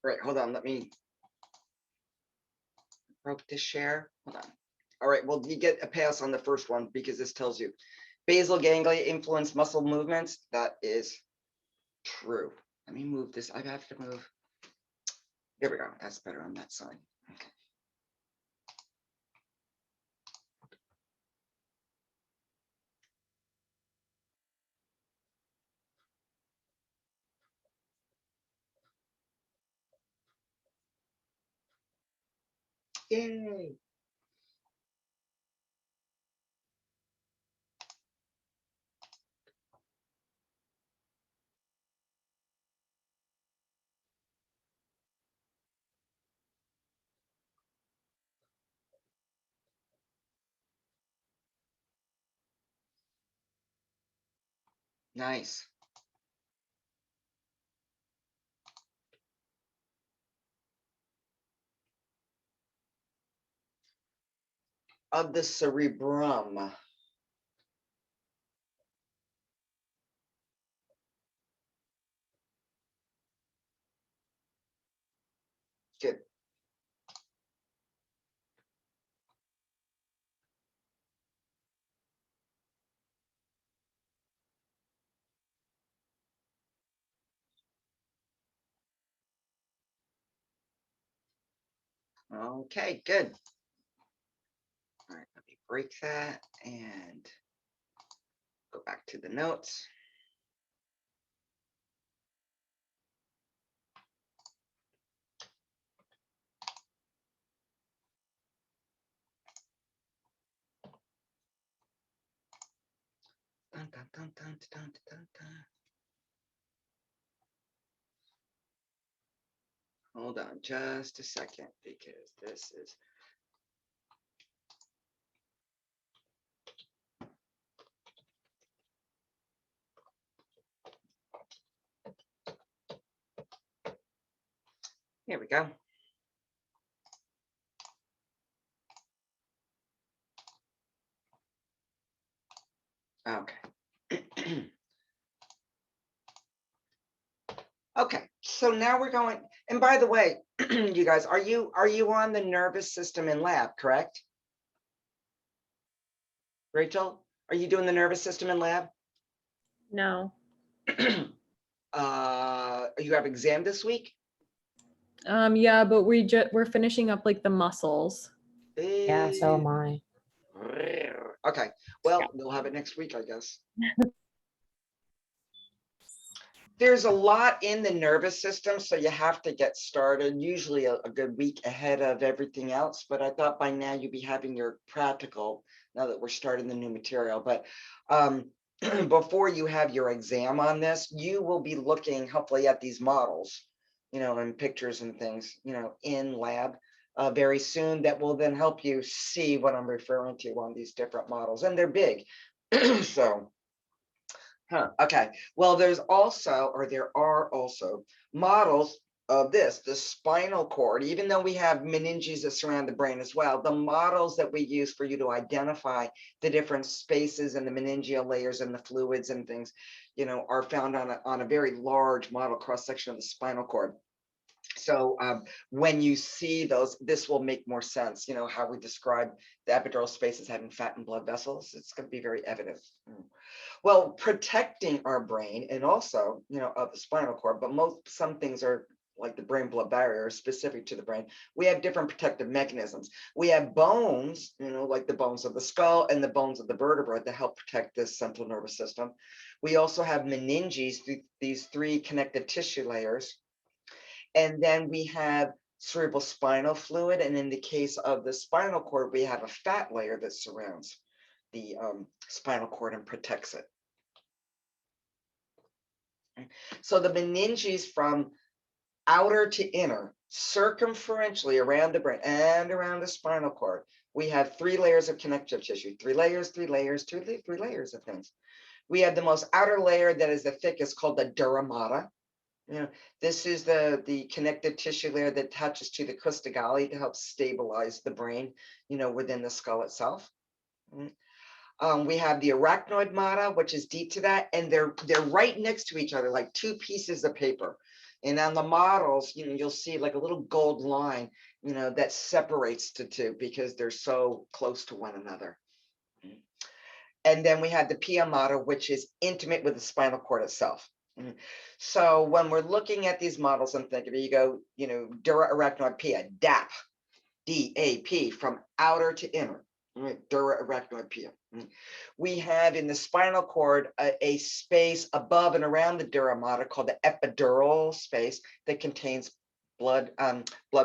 right, hold on. Let me broke the share. Hold on. All right, well, you get a pass on the first one because this tells you basal ganglia influence muscle movements. That is true. Let me move this. I have to move. There we go. That's better on that side. Okay. Yay. Nice. Of the cerebrum. Good. Okay, good. All right, let me break that and go back to the notes. Dun, dun, dun, dun, dun, dun, dun. Hold on just a second, because this is. Here we go. Okay. Okay, so now we're going, and by the way, you guys, are you on the nervous system in lab, correct? Rachel, are you doing the nervous system in lab? No. You have exam this week? Yeah, but we're finishing up like the muscles. Yeah, so am I. Okay, well, we'll have it next week, I guess. There's a lot in the nervous system, so you have to get started usually a good week ahead of everything else. But I thought by now you'd be having your practical now that we're starting the new material. But before you have your exam on this, you will be looking hopefully at these models, and pictures and things, in lab very soon, that will then help you see what I'm referring to on these different models, and they're big. So. Okay. Well, there are also models of the spinal cord, even though we have meninges that surround the brain as well. The models that we use for you to identify the different spaces and the meningeal layers and the fluids and things, are found on a very large model cross section of the spinal cord. So when you see those, this will make more sense. How we describe the epidural space as having fat and blood vessels. It's going to be very evident. Well, protecting our brain and also, of the spinal cord, but some things are like the brain-blood barrier specific to the brain. We have different protective mechanisms. We have bones, like the bones of the skull and the bones of the vertebra that help protect this central nervous system. We also have meninges, these three connective tissue layers. And then we have cerebral spinal fluid. And in the case of the spinal cord, we have a fat layer that surrounds the spinal cord and protects it. So the meninges from outer to inner, circumferentially around the brain and around the spinal cord, we have three layers of connective tissue, three layers of things. We have the most outer layer that is the thickest, called the dura mater. This is the connective tissue layer that attaches to the crista galli to help stabilize the brain, within the skull itself. We have the arachnoid mater, which is deep to that, and they're right next to each other, like two pieces of paper. And on the models, you'll see like a little gold line, that separates the two because they're so close to one another. And then we have the pia mater, which is intimate with the spinal cord itself. So when we're looking at these models and thinking, you go, dura arachnoid pia, DAP, D-A-P, from outer to inner. Dura arachnoid pia. We have in the spinal cord a space above and around the dura mater called the epidural space that contains blood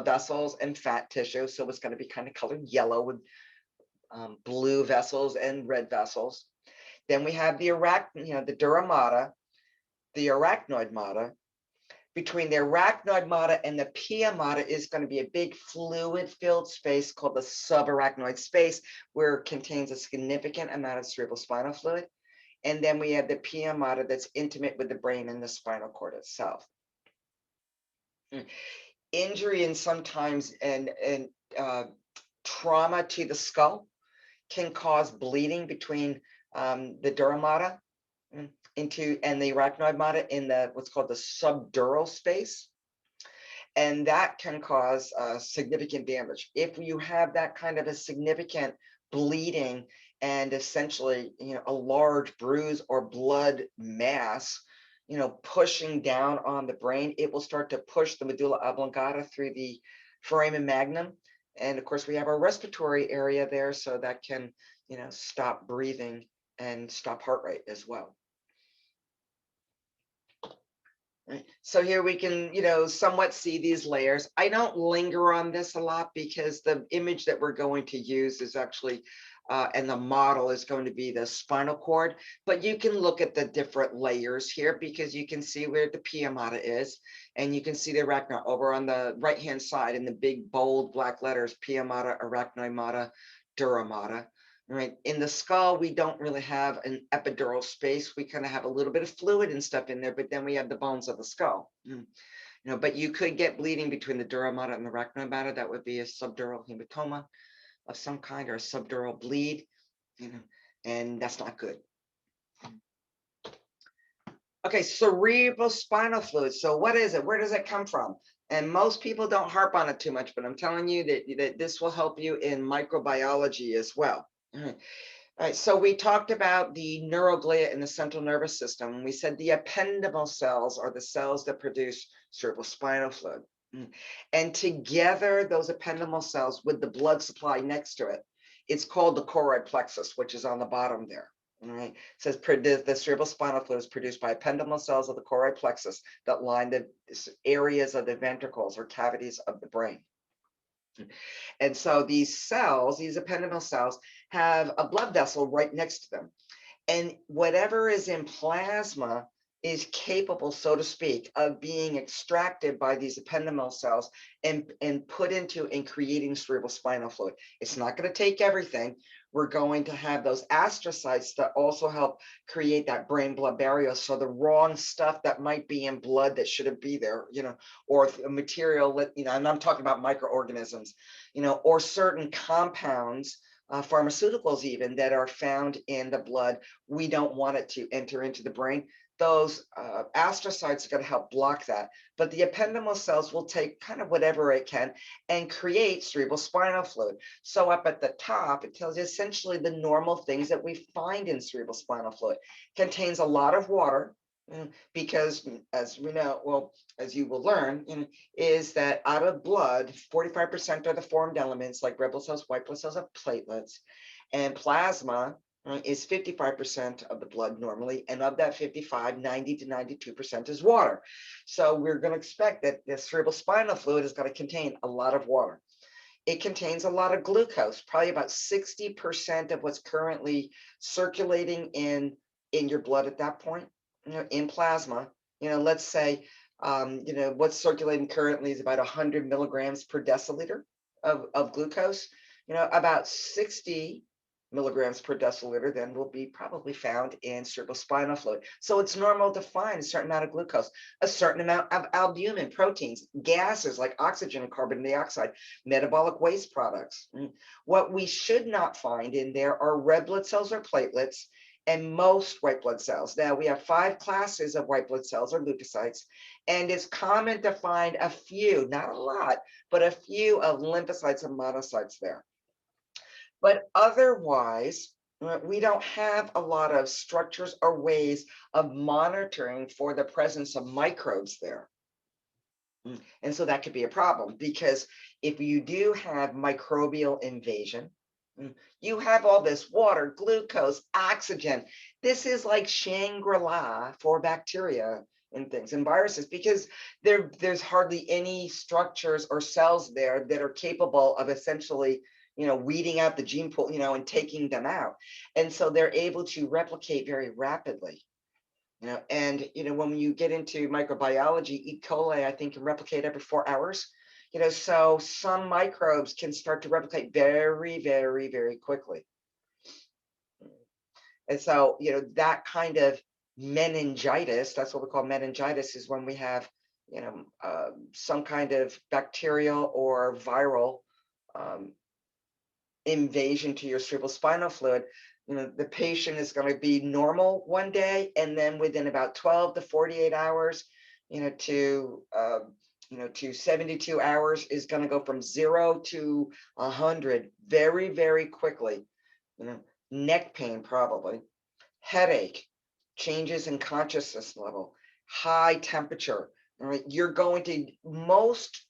vessels and fat tissue. So it's going to be kind of colored yellow with blue vessels and red vessels. Then we have the the dura mater, the arachnoid mater. Between the arachnoid mater and the pia mater is going to be a big fluid-filled space called the subarachnoid space, where it contains a significant amount of cerebral spinal fluid. And then we have the pia mater that's intimate with the brain and the spinal cord itself. Injury and sometimes trauma to the skull can cause bleeding between the dura mater and the arachnoid mater in what's called the subdural space. and that can cause significant damage. If you have that kind of a significant bleeding and essentially, a large bruise or blood mass, pushing down on the brain, it will start to push the medulla oblongata through the foramen magnum. And of course, we have our respiratory area there, so that can, stop breathing and stop heart rate as well. Right. So here we can, somewhat see these layers. I don't linger on this a lot because the image that we're going to use is actually, and the model is going to be the spinal cord, but you can look at the different layers here because you can see where the pia mater is, and you can see the arachnoid over on the right-hand side in the big, bold black letters, pia mater, arachnoid mater, dura mater. Right. In the skull, we don't really have an epidural space. We kind of have a little bit of fluid and stuff in there, but then we have the bones of the skull. But you could get bleeding between the dura mater and the arachnoid mater. That would be a subdural hematoma of some kind or a subdural bleed, and that's not good. Okay, cerebrospinal fluid. So what is it? Where does it come from? And most people don't harp on it too much, but I'm telling you that this will help you in microbiology as well. All right, so we talked about the neuroglia in the central nervous system. We said the ependymal cells are the cells that produce cerebrospinal fluid. And together, those ependymal cells with the blood supply next to it, it's called the choroid plexus, which is on the bottom there. All right, it says the cerebrospinal fluid is produced by ependymal cells of the choroid plexus that line the areas of the ventricles or cavities of the brain. And so these cells, these ependymal cells, have a blood vessel right next to them. And whatever is in plasma is capable, so to speak, of being extracted by these ependymal cells and put into and creating cerebrospinal fluid. It's not going to take everything. We're going to have those astrocytes that also help create that brain-blood barrier. So the wrong stuff that might be in blood that shouldn't be there, or material that, and I'm talking about microorganisms, or certain compounds, pharmaceuticals even, that are found in the blood. We don't want it to enter into the brain. Those astrocytes are going to help block that. But the ependymal cells will take kind of whatever it can and create cerebrospinal fluid. So up at the top, it tells you essentially the normal things that we find in cerebrospinal fluid. Contains a lot of water, because as we know, well, as you will learn, is that out of blood, 45% are the formed elements like red blood cells, white blood cells, and platelets. And plasma is 55% of the blood normally, and of that 55, 90 to 92% is water. So we're going to expect that the cerebrospinal fluid is going to contain a lot of water. It contains a lot of glucose, probably about 60% of what's currently circulating in your blood at that point, in plasma. Let's say, what's circulating currently is about 100 milligrams per deciliter of glucose. About 60 milligrams per deciliter then will be probably found in cerebrospinal fluid. So it's normal to find a certain amount of glucose, a certain amount of albumin, proteins, gases like oxygen and carbon dioxide, metabolic waste products. What we should not find in there are red blood cells or platelets, and most white blood cells. Now we have 5 classes of white blood cells or leukocytes, and it's common to find a few, not a lot, but a few of lymphocytes and monocytes there. But otherwise, we don't have a lot of structures or ways of monitoring for the presence of microbes there. And so that could be a problem, because if you do have microbial invasion, you have all this water, glucose, oxygen. This is like Shangri-La for bacteria and things and viruses, because there's hardly any structures or cells there that are capable of essentially weeding out the gene pool, and taking them out. And so they're able to replicate very rapidly, and, when you get into microbiology, E. coli, I think, can replicate every 4 hours, so some microbes can start to replicate very, very, very quickly. And so, that kind of meningitis, that's what we call meningitis, is when we have, some kind of bacterial or viral invasion to your cerebrospinal fluid. The patient is going to be normal one day, and then within about 12 to 48 hours, to to 72 hours is going to go from 0 to 100 very, very quickly. Neck pain, probably, headache, changes in consciousness level, high temperature. All right, you're going to, most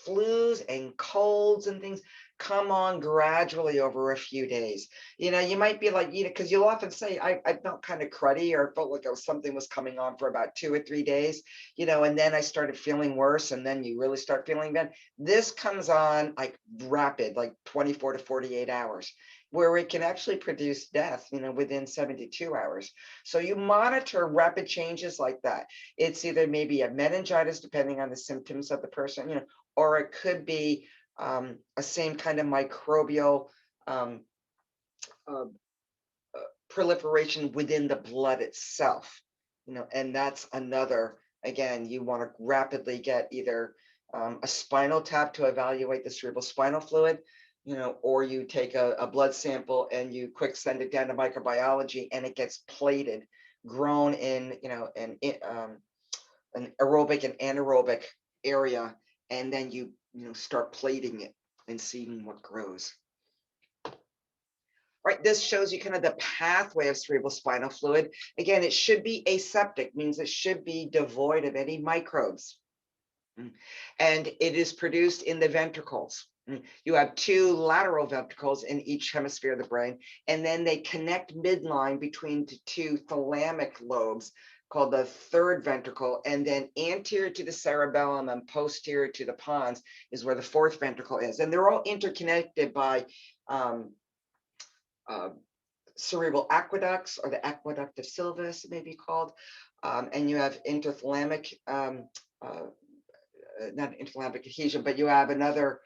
flus and colds and things come on gradually over a few days. You might be like, because you'll often say, I felt kind of cruddy, or felt like something was coming on for about 2 or 3 days, and then I started feeling worse, and then you really start feeling bad. This comes on like rapid, like 24 to 48 hours, where it can actually produce death, within 72 hours. So you monitor rapid changes like that. It's either maybe a meningitis, depending on the symptoms of the person, or it could be a same kind of microbial proliferation within the blood itself, and that's another, again, you want to rapidly get either a spinal tap to evaluate the cerebral spinal fluid, or you take a blood sample and you quick send it down to microbiology, and it gets plated, grown in, an aerobic and anaerobic area, and then you start plating it and seeing what grows. Right, this shows you kind of the pathway of cerebral spinal fluid. Again, it should be aseptic, means it should be devoid of any microbes. And it is produced in the ventricles. You have 2 lateral ventricles in each hemisphere of the brain, and then they connect midline between the 2 thalamic lobes, called the third ventricle, and then anterior to the cerebellum and posterior to the pons is where the 4th ventricle is. And they're all interconnected by cerebral aqueducts, or the aqueduct of Sylvis, it may be called. And you have interthalamic, not interthalamic adhesion, but you have another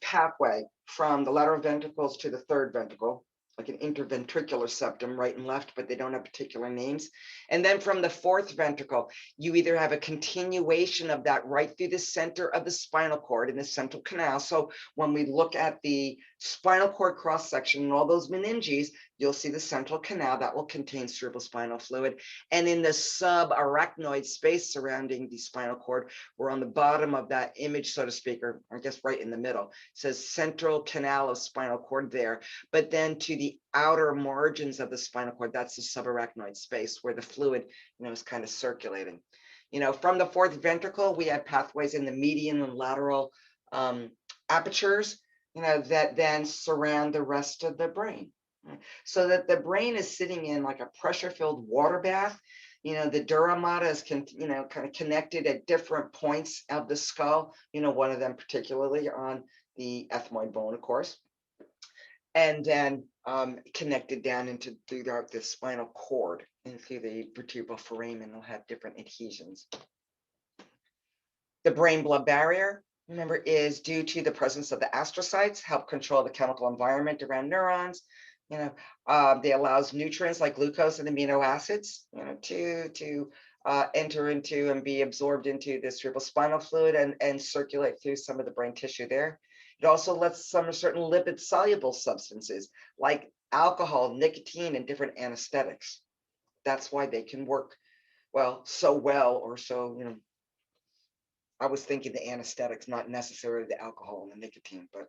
pathway from the lateral ventricles to the 3rd ventricle, like an interventricular septum, right and left, but they don't have particular names. And then from the 4th ventricle, you either have a continuation of that right through the center of the spinal cord in the central canal. So when we look at the spinal cord cross section and all those meninges, you'll see the central canal that will contain cerebral spinal fluid. And in the subarachnoid space surrounding the spinal cord, we're on the bottom of that image, so to speak, or I guess right in the middle, it says central canal of spinal cord there. But then to the outer margins of the spinal cord, that's the subarachnoid space where the fluid, is kind of circulating. From the 4th ventricle, we have pathways in the median and lateral apertures, that then surround the rest of the brain. So that the brain is sitting in like a pressure-filled water bath. The dura mater is kind of connected at different points of the skull, one of them particularly on the ethmoid bone, of course, and then connected down throughout the spinal cord and through the vertebral foramen. Will have different adhesions. The brain-blood barrier, remember, is due to the presence of the astrocytes, help control the chemical environment around neurons. They allows nutrients like glucose and amino acids, to enter into and be absorbed into the cerebral spinal fluid and circulate through some of the brain tissue there. It also lets some certain lipid soluble substances like alcohol, nicotine, and different anesthetics. That's why they can work so well, or so, I was thinking the anesthetics, not necessarily the alcohol and the nicotine, but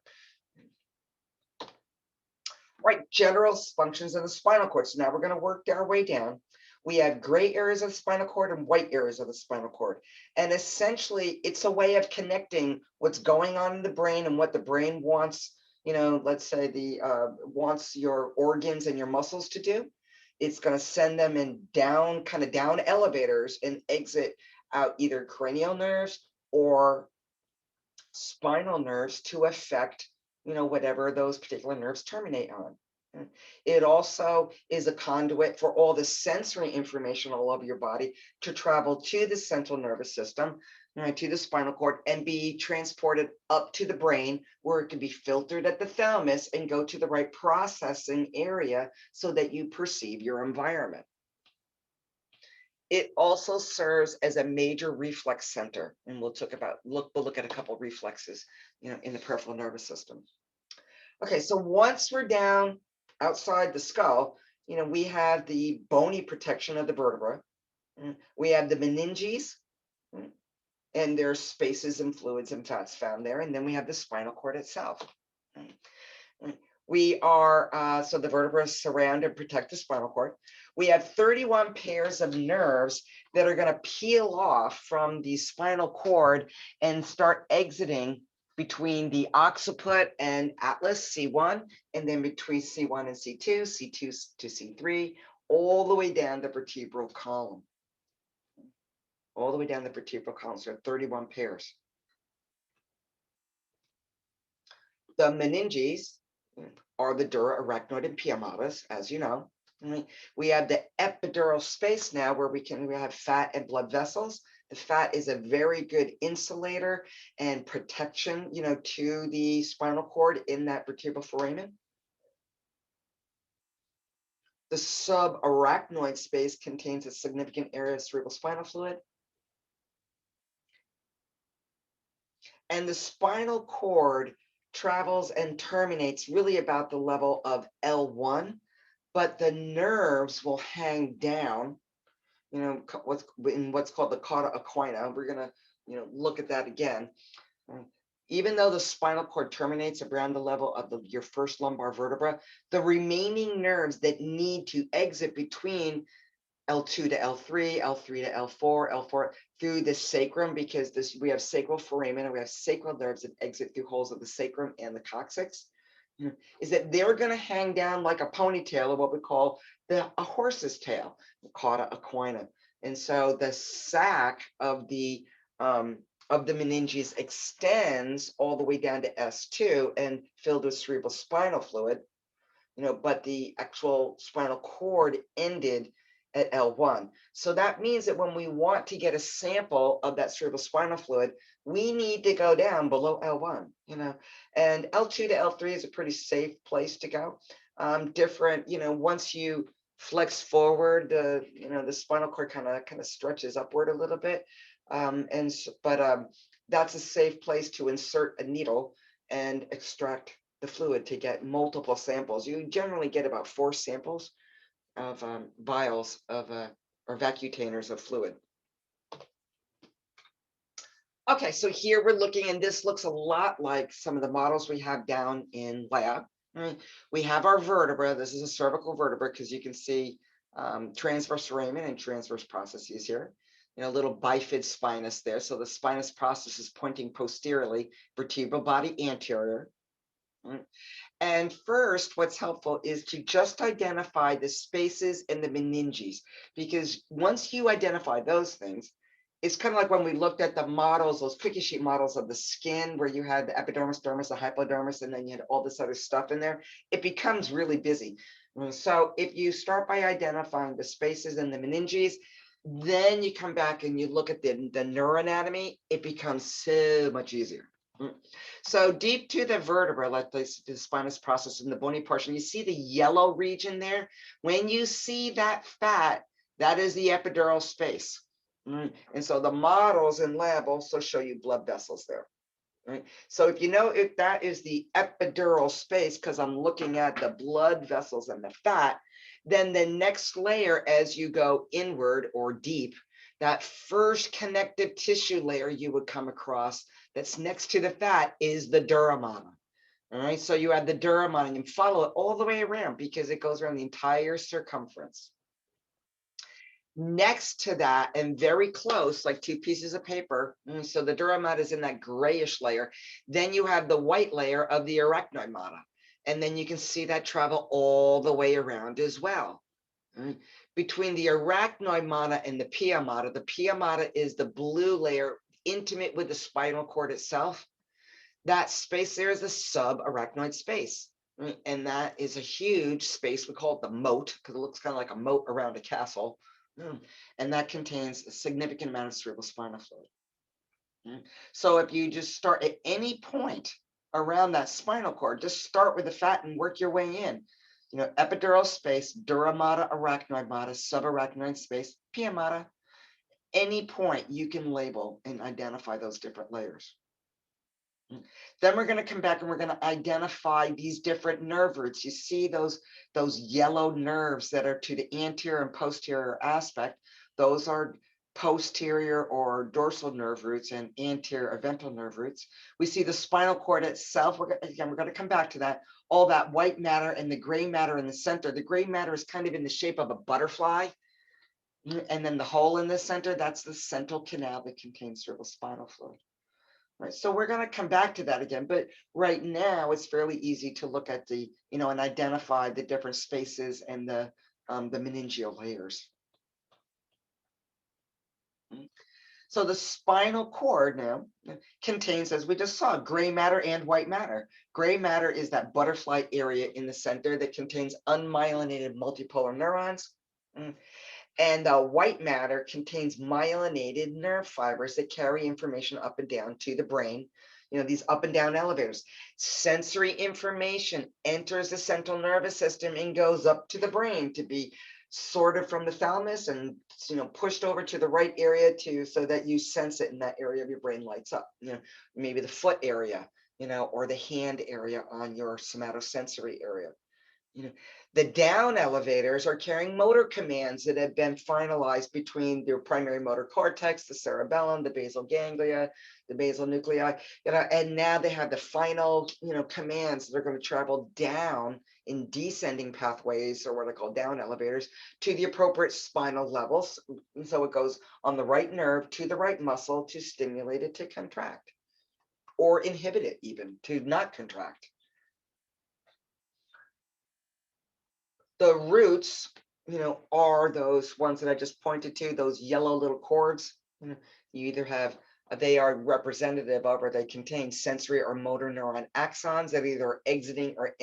right, general functions of the spinal cord. So now we're going to work our way down. We have gray areas of the spinal cord and white areas of the spinal cord. And essentially, it's a way of connecting what's going on in the brain and what the brain wants, let's say wants your organs and your muscles to do. It's going to send them in down elevators and exit out either cranial nerves or spinal nerves to affect whatever those particular nerves terminate on. It also is a conduit for all the sensory information all over your body to travel to the central nervous system, to the spinal cord, and be transported up to the brain, where it can be filtered at the thalamus and go to the right processing area so that you perceive your environment. It also serves as a major reflex center, and we'll look at a couple of reflexes, in the peripheral nervous system. Okay, so once we're down outside the skull, we have the bony protection of the vertebra. We have the meninges, and there's spaces and fluids and fats found there. And then we have the spinal cord itself. We are, so the vertebrae surround and protect the spinal cord. We have 31 pairs of nerves that are going to peel off from the spinal cord and start exiting between the occiput and atlas, C1, and then between C1 and C2, C2 to C3, all the way down the vertebral column. All the way down the vertebral column, so 31 pairs. The meninges are the dura, arachnoid, and pia mater, as you know. We have the epidural space now where we have fat and blood vessels. The fat is a very good insulator and protection, to the spinal cord in that vertebral foramen. The subarachnoid space contains a significant area of cerebral spinal fluid. And the spinal cord travels and terminates really about the level of L1, but the nerves will hang down, what's called the cauda equina. We're going to, look at that again. Even though the spinal cord terminates around the level of your first lumbar vertebra, the remaining nerves that need to exit between L2 to L3, L3 to L4, L4 through the sacrum, because we have sacral foramen and we have sacral nerves that exit through holes of the sacrum and the coccyx, is that they're going to hang down like a ponytail, or what we call a horse's tail, the cauda equina. And so the sac of the meninges extends all the way down to S2 and filled with cerebral spinal fluid, but the actual spinal cord ended at L1. So that means that when we want to get a sample of that cerebral spinal fluid, we need to go down below L1, and L2 to L3 is a pretty safe place to go. Once you flex forward, the spinal cord kind of stretches upward a little bit. That's a safe place to insert a needle and extract the fluid to get multiple samples. You generally get about 4 samples of vials of or vacutainers of fluid. Okay, so here we're looking, and this looks a lot like some of the models we have down in lab. We have our vertebra. This is a cervical vertebra because you can see transverse foramen and transverse processes here. Little bifid spinous there. So the spinous process is pointing posteriorly, vertebral body anterior. And first, what's helpful is to just identify the spaces and the meninges, because once you identify those things, it's kind of like when we looked at the models, those cookie sheet models of the skin, where you had the epidermis, dermis, the hypodermis, and then you had all this other stuff in there. It becomes really busy. So if you start by identifying the spaces and the meninges, then you come back and you look at the neuroanatomy, it becomes so much easier. So deep to the vertebra, like the spinous process in the bony portion, you see the yellow region there. When you see that fat, that is the epidural space. And so the models in lab also show you blood vessels there. So if that is the epidural space, because I'm looking at the blood vessels and the fat, then the next layer as you go inward or deep, that first connective tissue layer you would come across that's next to the fat is the dura mater. All right, so you have the dura mater and you follow it all the way around because it goes around the entire circumference. Next to that, and very close, like 2 pieces of paper, so the dura mater is in that grayish layer. Then you have the white layer of the arachnoid mater, and then you can see that travel all the way around as well. Between the arachnoid mater and the pia mater is the blue layer intimate with the spinal cord itself. That space there is the subarachnoid space. And that is a huge space. We call it the moat because it looks kind of like a moat around a castle. And that contains a significant amount of cerebral spinal fluid. So if you just start at any point around that spinal cord, just start with the fat and work your way in. Epidural space, dura mater, arachnoid mater, subarachnoid space, pia mater. Any point you can label and identify those different layers. Then we're going to come back and we're going to identify these different nerve roots. You see those yellow nerves that are to the anterior and posterior aspect. Those are posterior or dorsal nerve roots and anterior or ventral nerve roots. We see the spinal cord itself. We're going to come back to that. All that white matter and the gray matter in the center. The gray matter is kind of in the shape of a butterfly. And then the hole in the center, that's the central canal that contains cerebrospinal fluid. Right, so we're going to come back to that again, but right now it's fairly easy to look at the, and identify the different spaces and the meningeal layers. So the spinal cord now contains, as we just saw, gray matter and white matter. Gray matter is that butterfly area in the center that contains unmyelinated multipolar neurons. And white matter contains myelinated nerve fibers that carry information up and down to the brain. These up and down elevators. Sensory information enters the central nervous system and goes up to the brain to be sorted from the thalamus and pushed over to the right area so that you sense it in that area of your brain lights up. Maybe the foot area, or the hand area on your somatosensory area. The down elevators are carrying motor commands that have been finalized between their primary motor cortex, the cerebellum, the basal ganglia, the basal nuclei, and now they have the final, commands that are going to travel down in descending pathways, or what are called down elevators, to the appropriate spinal levels. And so it goes on the right nerve to the right muscle to stimulate it to contract, or inhibit it even to not contract. The roots, are those ones that I just pointed to, those yellow little cords. You either have, they are representative of, or they contain sensory or motor neuron axons that either are exiting or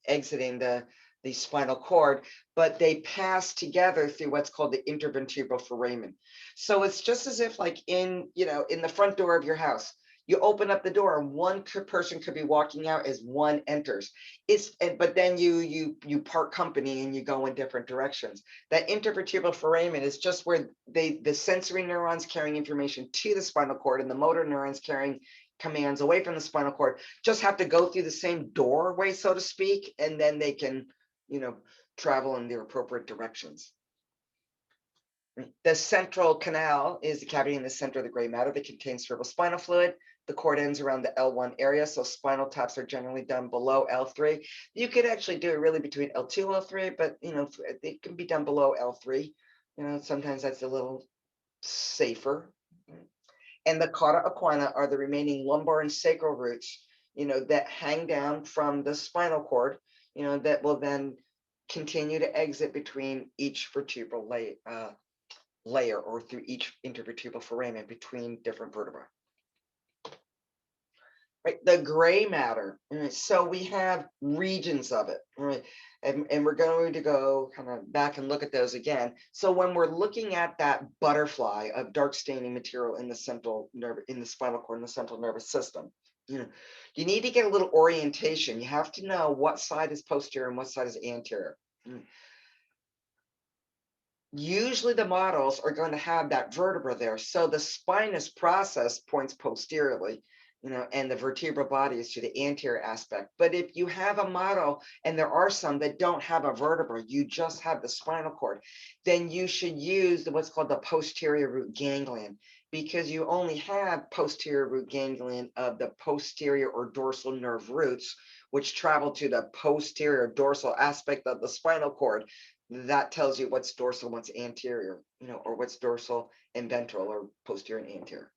exiting the spinal cord, but they pass together through what's called the intervertebral foramen. So it's just as if, like in the front door of your house, you open up the door and one person could be walking out as one enters. But then you part company and you go in different directions. That intervertebral foramen is just where the sensory neurons carrying information to the spinal cord and the motor neurons carrying commands away from the spinal cord just have to go through the same doorway, so to speak, and then they can, travel in their appropriate directions. The central canal is the cavity in the center of the gray matter that contains cerebrospinal fluid. The cord ends around the L1 area, so spinal taps are generally done below L3. You could actually do it really between L2, L3, but it can be done below L3. Sometimes that's a little safer. And the cauda equina are the remaining lumbar and sacral roots, that hang down from the spinal cord, that will then continue to exit between each vertebral layer or through each intervertebral foramen between different vertebrae. Right, the gray matter. So we have regions of it, right? And we're going to go kind of back and look at those again. So when we're looking at that butterfly of dark staining material in the central nerve, in the spinal cord, in the central nervous system, you need to get a little orientation. You have to know what side is posterior and what side is anterior. Usually the models are going to have that vertebra there. So the spinous process points posteriorly, and the vertebral body is to the anterior aspect. But if you have a model, and there are some that don't have a vertebra, you just have the spinal cord, then you should use what's called the posterior root ganglion, because you only have posterior root ganglion of the posterior or dorsal nerve roots, which travel to the posterior dorsal aspect of the spinal cord. That tells you what's dorsal, what's anterior, or what's dorsal and ventral, or posterior and anterior.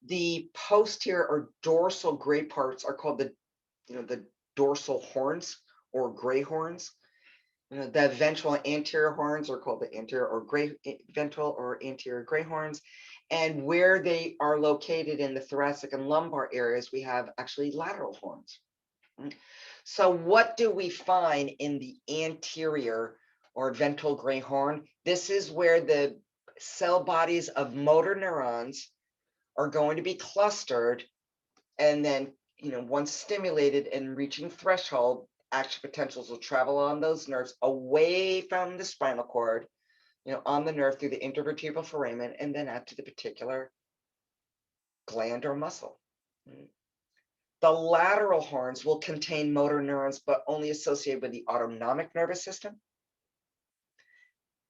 The posterior or dorsal gray parts are called the dorsal horns or gray horns. The ventral and anterior horns are called the anterior or gray ventral or anterior gray horns. And where they are located in the thoracic and lumbar areas, we have actually lateral horns. So what do we find in the anterior or ventral gray horn? This is where the cell bodies of motor neurons are going to be clustered, and then once stimulated and reaching threshold, action potentials will travel on those nerves away from the spinal cord, on the nerve through the intervertebral foramen, and then out to the particular gland or muscle. The lateral horns will contain motor neurons, but only associated with the autonomic nervous system.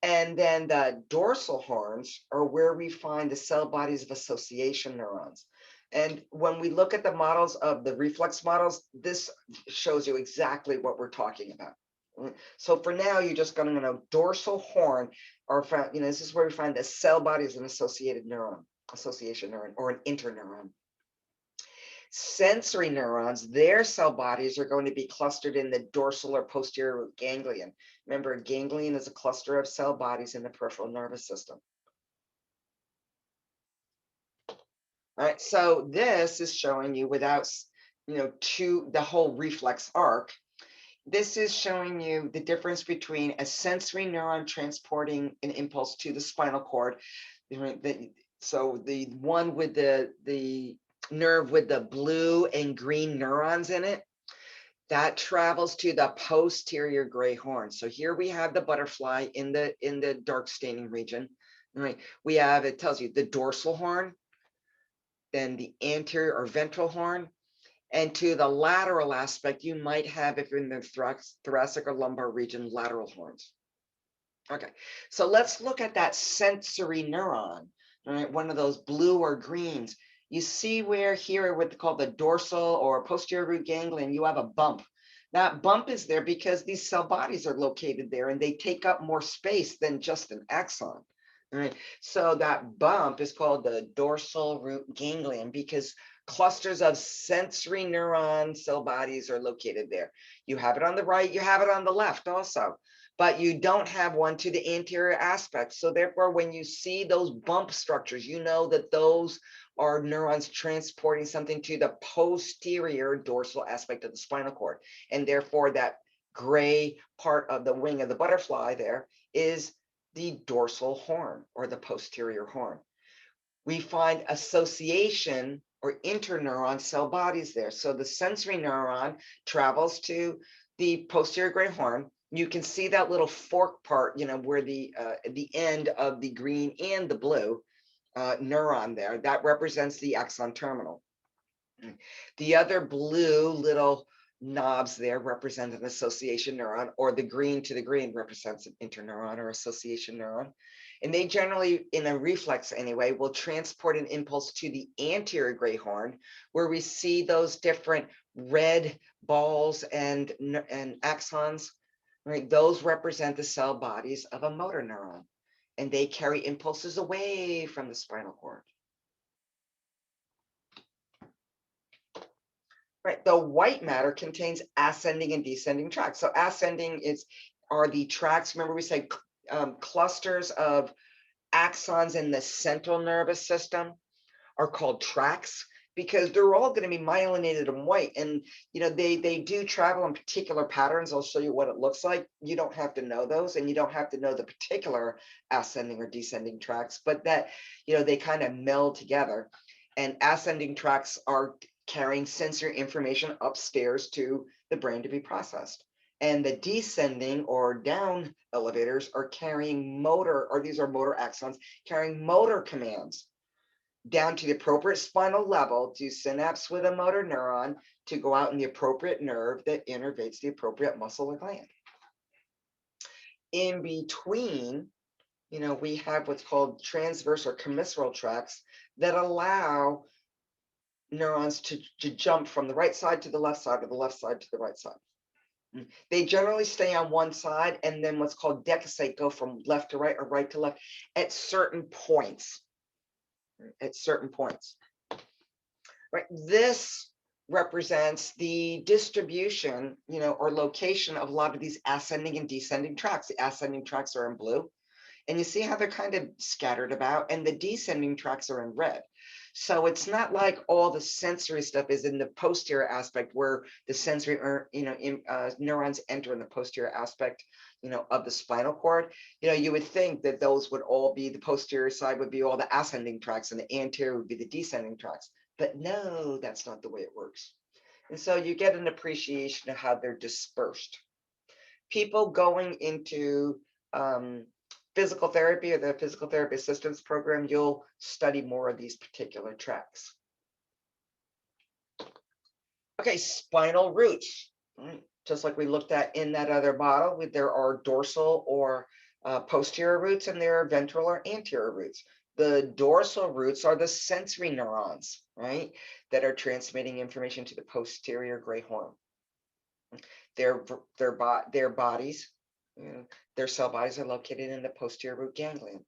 And then the dorsal horns are where we find the cell bodies of association neurons. And when we look at the models of the reflex models, this shows you exactly what we're talking about. So for now, you're just going to know dorsal horn, or this is where we find the cell bodies of an association neuron, or an interneuron. Sensory neurons, their cell bodies are going to be clustered in the dorsal or posterior root ganglion. Remember, a ganglion is a cluster of cell bodies in the peripheral nervous system. All right, so this is showing you without, the whole reflex arc. This is showing you the difference between a sensory neuron transporting an impulse to the spinal cord. So the one with the nerve with the blue and green neurons in it, that travels to the posterior gray horn. So here we have the butterfly in the dark staining region. All right, we have, it tells you the dorsal horn, then the anterior or ventral horn, and to the lateral aspect, you might have, if you're in the thoracic or lumbar region, lateral horns. Okay, so let's look at that sensory neuron, all right, one of those blue or greens. You see where here, what they call the dorsal or posterior root ganglion, you have a bump. That bump is there because these cell bodies are located there and they take up more space than just an axon. All right, so that bump is called the dorsal root ganglion because clusters of sensory neuron cell bodies are located there. You have it on the right, you have it on the left also, but you don't have one to the anterior aspect. So therefore, when you see those bump structures, you know that those are neurons transporting something to the posterior dorsal aspect of the spinal cord. And therefore, that gray part of the wing of the butterfly there is the dorsal horn or the posterior horn. We find association or interneuron cell bodies there. So the sensory neuron travels to the posterior gray horn. You can see that little fork part, where the end of the green and the blue neuron there, that represents the axon terminal. The other blue little knobs there represent an association neuron, or the green to the green represents an interneuron or association neuron. And they generally, in a reflex anyway, will transport an impulse to the anterior gray horn, where we see those different red balls and axons, right? Those represent the cell bodies of a motor neuron, and they carry impulses away from the spinal cord. Right, the white matter contains ascending and descending tracts. So ascending are the tracts. Remember, we said clusters of axons in the central nervous system are called tracts because they're all going to be myelinated and white. And they do travel in particular patterns. I'll show you what it looks like. You don't have to know those, and you don't have to know the particular ascending or descending tracts, but that they kind of meld together. And ascending tracts are carrying sensory information upstairs to the brain to be processed. And the descending or down elevators are carrying motor, or these are motor axons, carrying motor commands down to the appropriate spinal level to synapse with a motor neuron to go out in the appropriate nerve that innervates the appropriate muscle or gland. In between, we have what's called transverse or commissural tracts that allow neurons to jump from the right side to the left side, or the left side to the right side. They generally stay on one side, and then what's called decussate go from left to right or right to left at certain points. Right, this represents the distribution, or location of a lot of these ascending and descending tracts. The ascending tracts are in blue, and you see how they're kind of scattered about, and the descending tracts are in red. So it's not like all the sensory stuff is in the posterior aspect where the sensory neurons enter in the posterior aspect, of the spinal cord. You would think that those would all be, the posterior side would be all the ascending tracts and the anterior would be the descending tracts. But no, that's not the way it works. And so you get an appreciation of how they're dispersed. People going into physical therapy or the physical therapy assistance program, you'll study more of these particular tracks. Okay, spinal roots. Just like we looked at in that other model, there are dorsal or posterior roots and there are ventral or anterior roots. The dorsal roots are the sensory neurons, right, that are transmitting information to the posterior gray horn. Their bodies, their cell bodies are located in the posterior root ganglion.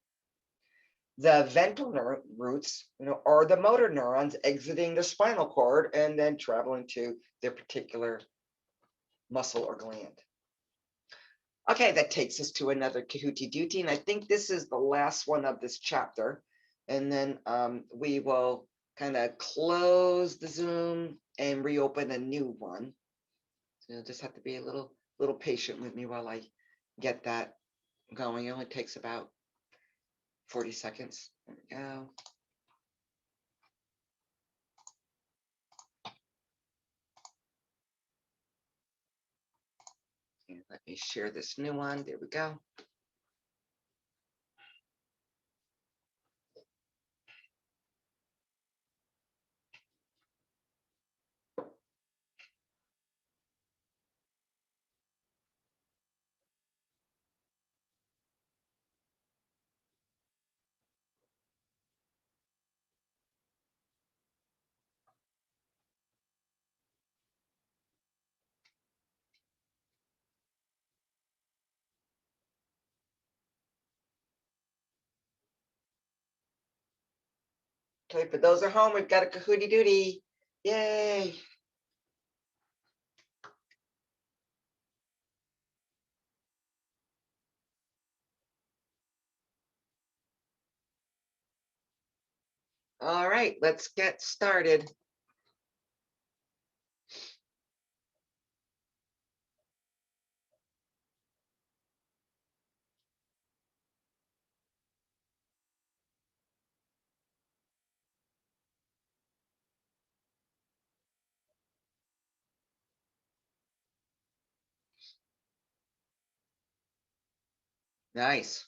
The ventral roots, are the motor neurons exiting the spinal cord and then traveling to their particular muscle or gland. Okay, that takes us to another Kahuti Duty, and I think this is the last one of this chapter. And then we will kind of close the Zoom and reopen a new one. So you'll just have to be a little patient with me while I get that going. It only takes about 40 seconds. There we go. And let me share this new one. There we go. Okay, for those at home, we've got a Kahuti Duty. Yay. All right, let's get started. Nice.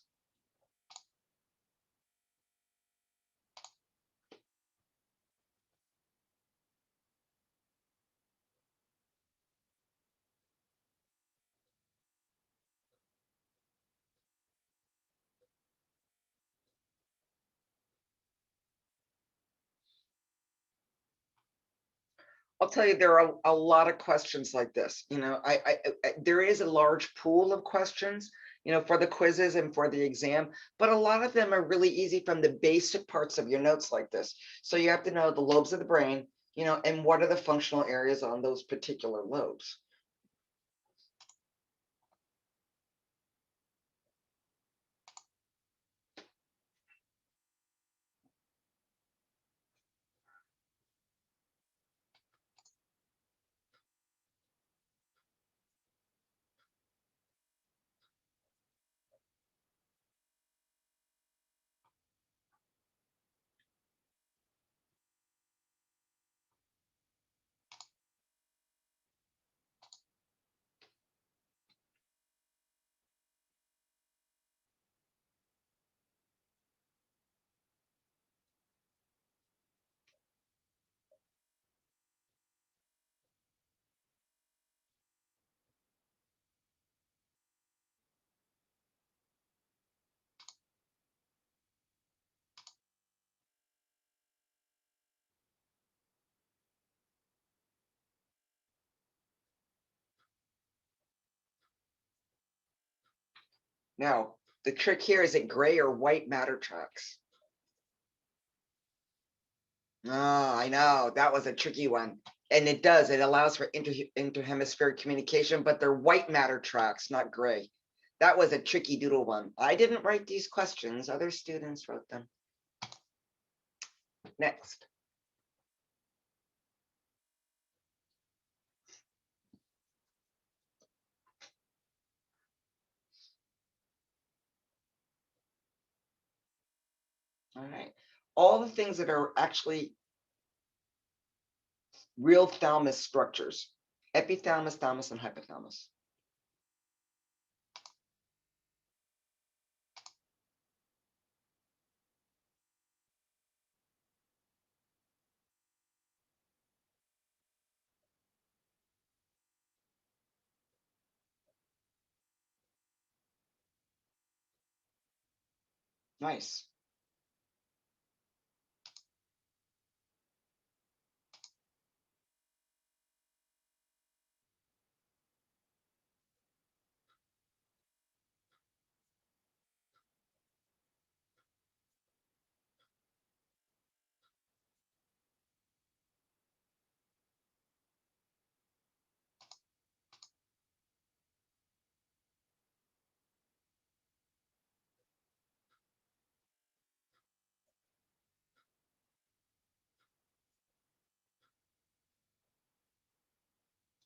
I'll tell you, there are a lot of questions like this. There is a large pool of questions, for the quizzes and for the exam, but a lot of them are really easy from the basic parts of your notes like this. So you have to know the lobes of the brain, and what are the functional areas on those particular lobes. Now, the trick here is it gray or white matter tracks. Oh, I know, that was a tricky one. And it allows for interhemispheric communication, but they're white matter tracks, not gray. That was a tricky doodle one. I didn't write these questions, other students wrote them. Next. All right. All the things that are actually real thalamus structures: epithalamus, thalamus, and hypothalamus. Nice.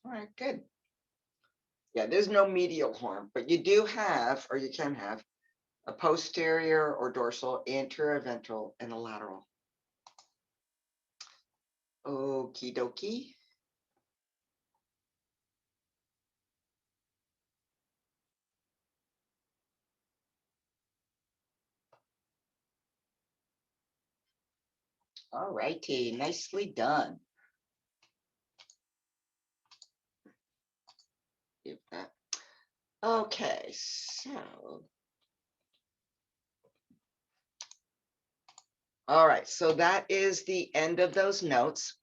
All right, good. Yeah, there's no medial horn, but you do have, or you can have, a posterior or dorsal, anterior ventral, and a lateral. Okie dokie. All righty, nicely done. Give that. Okay, so. All right, so that is the end of those notes.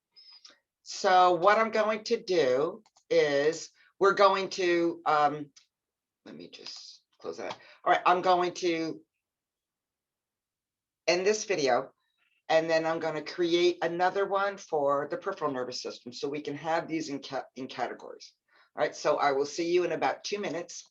So what I'm going to do is we're going to, let me just close that. All right, I'm going to end this video, and then I'm going to create another one for the peripheral nervous system so we can have these in categories. All right, so I will see you in about 2 minutes.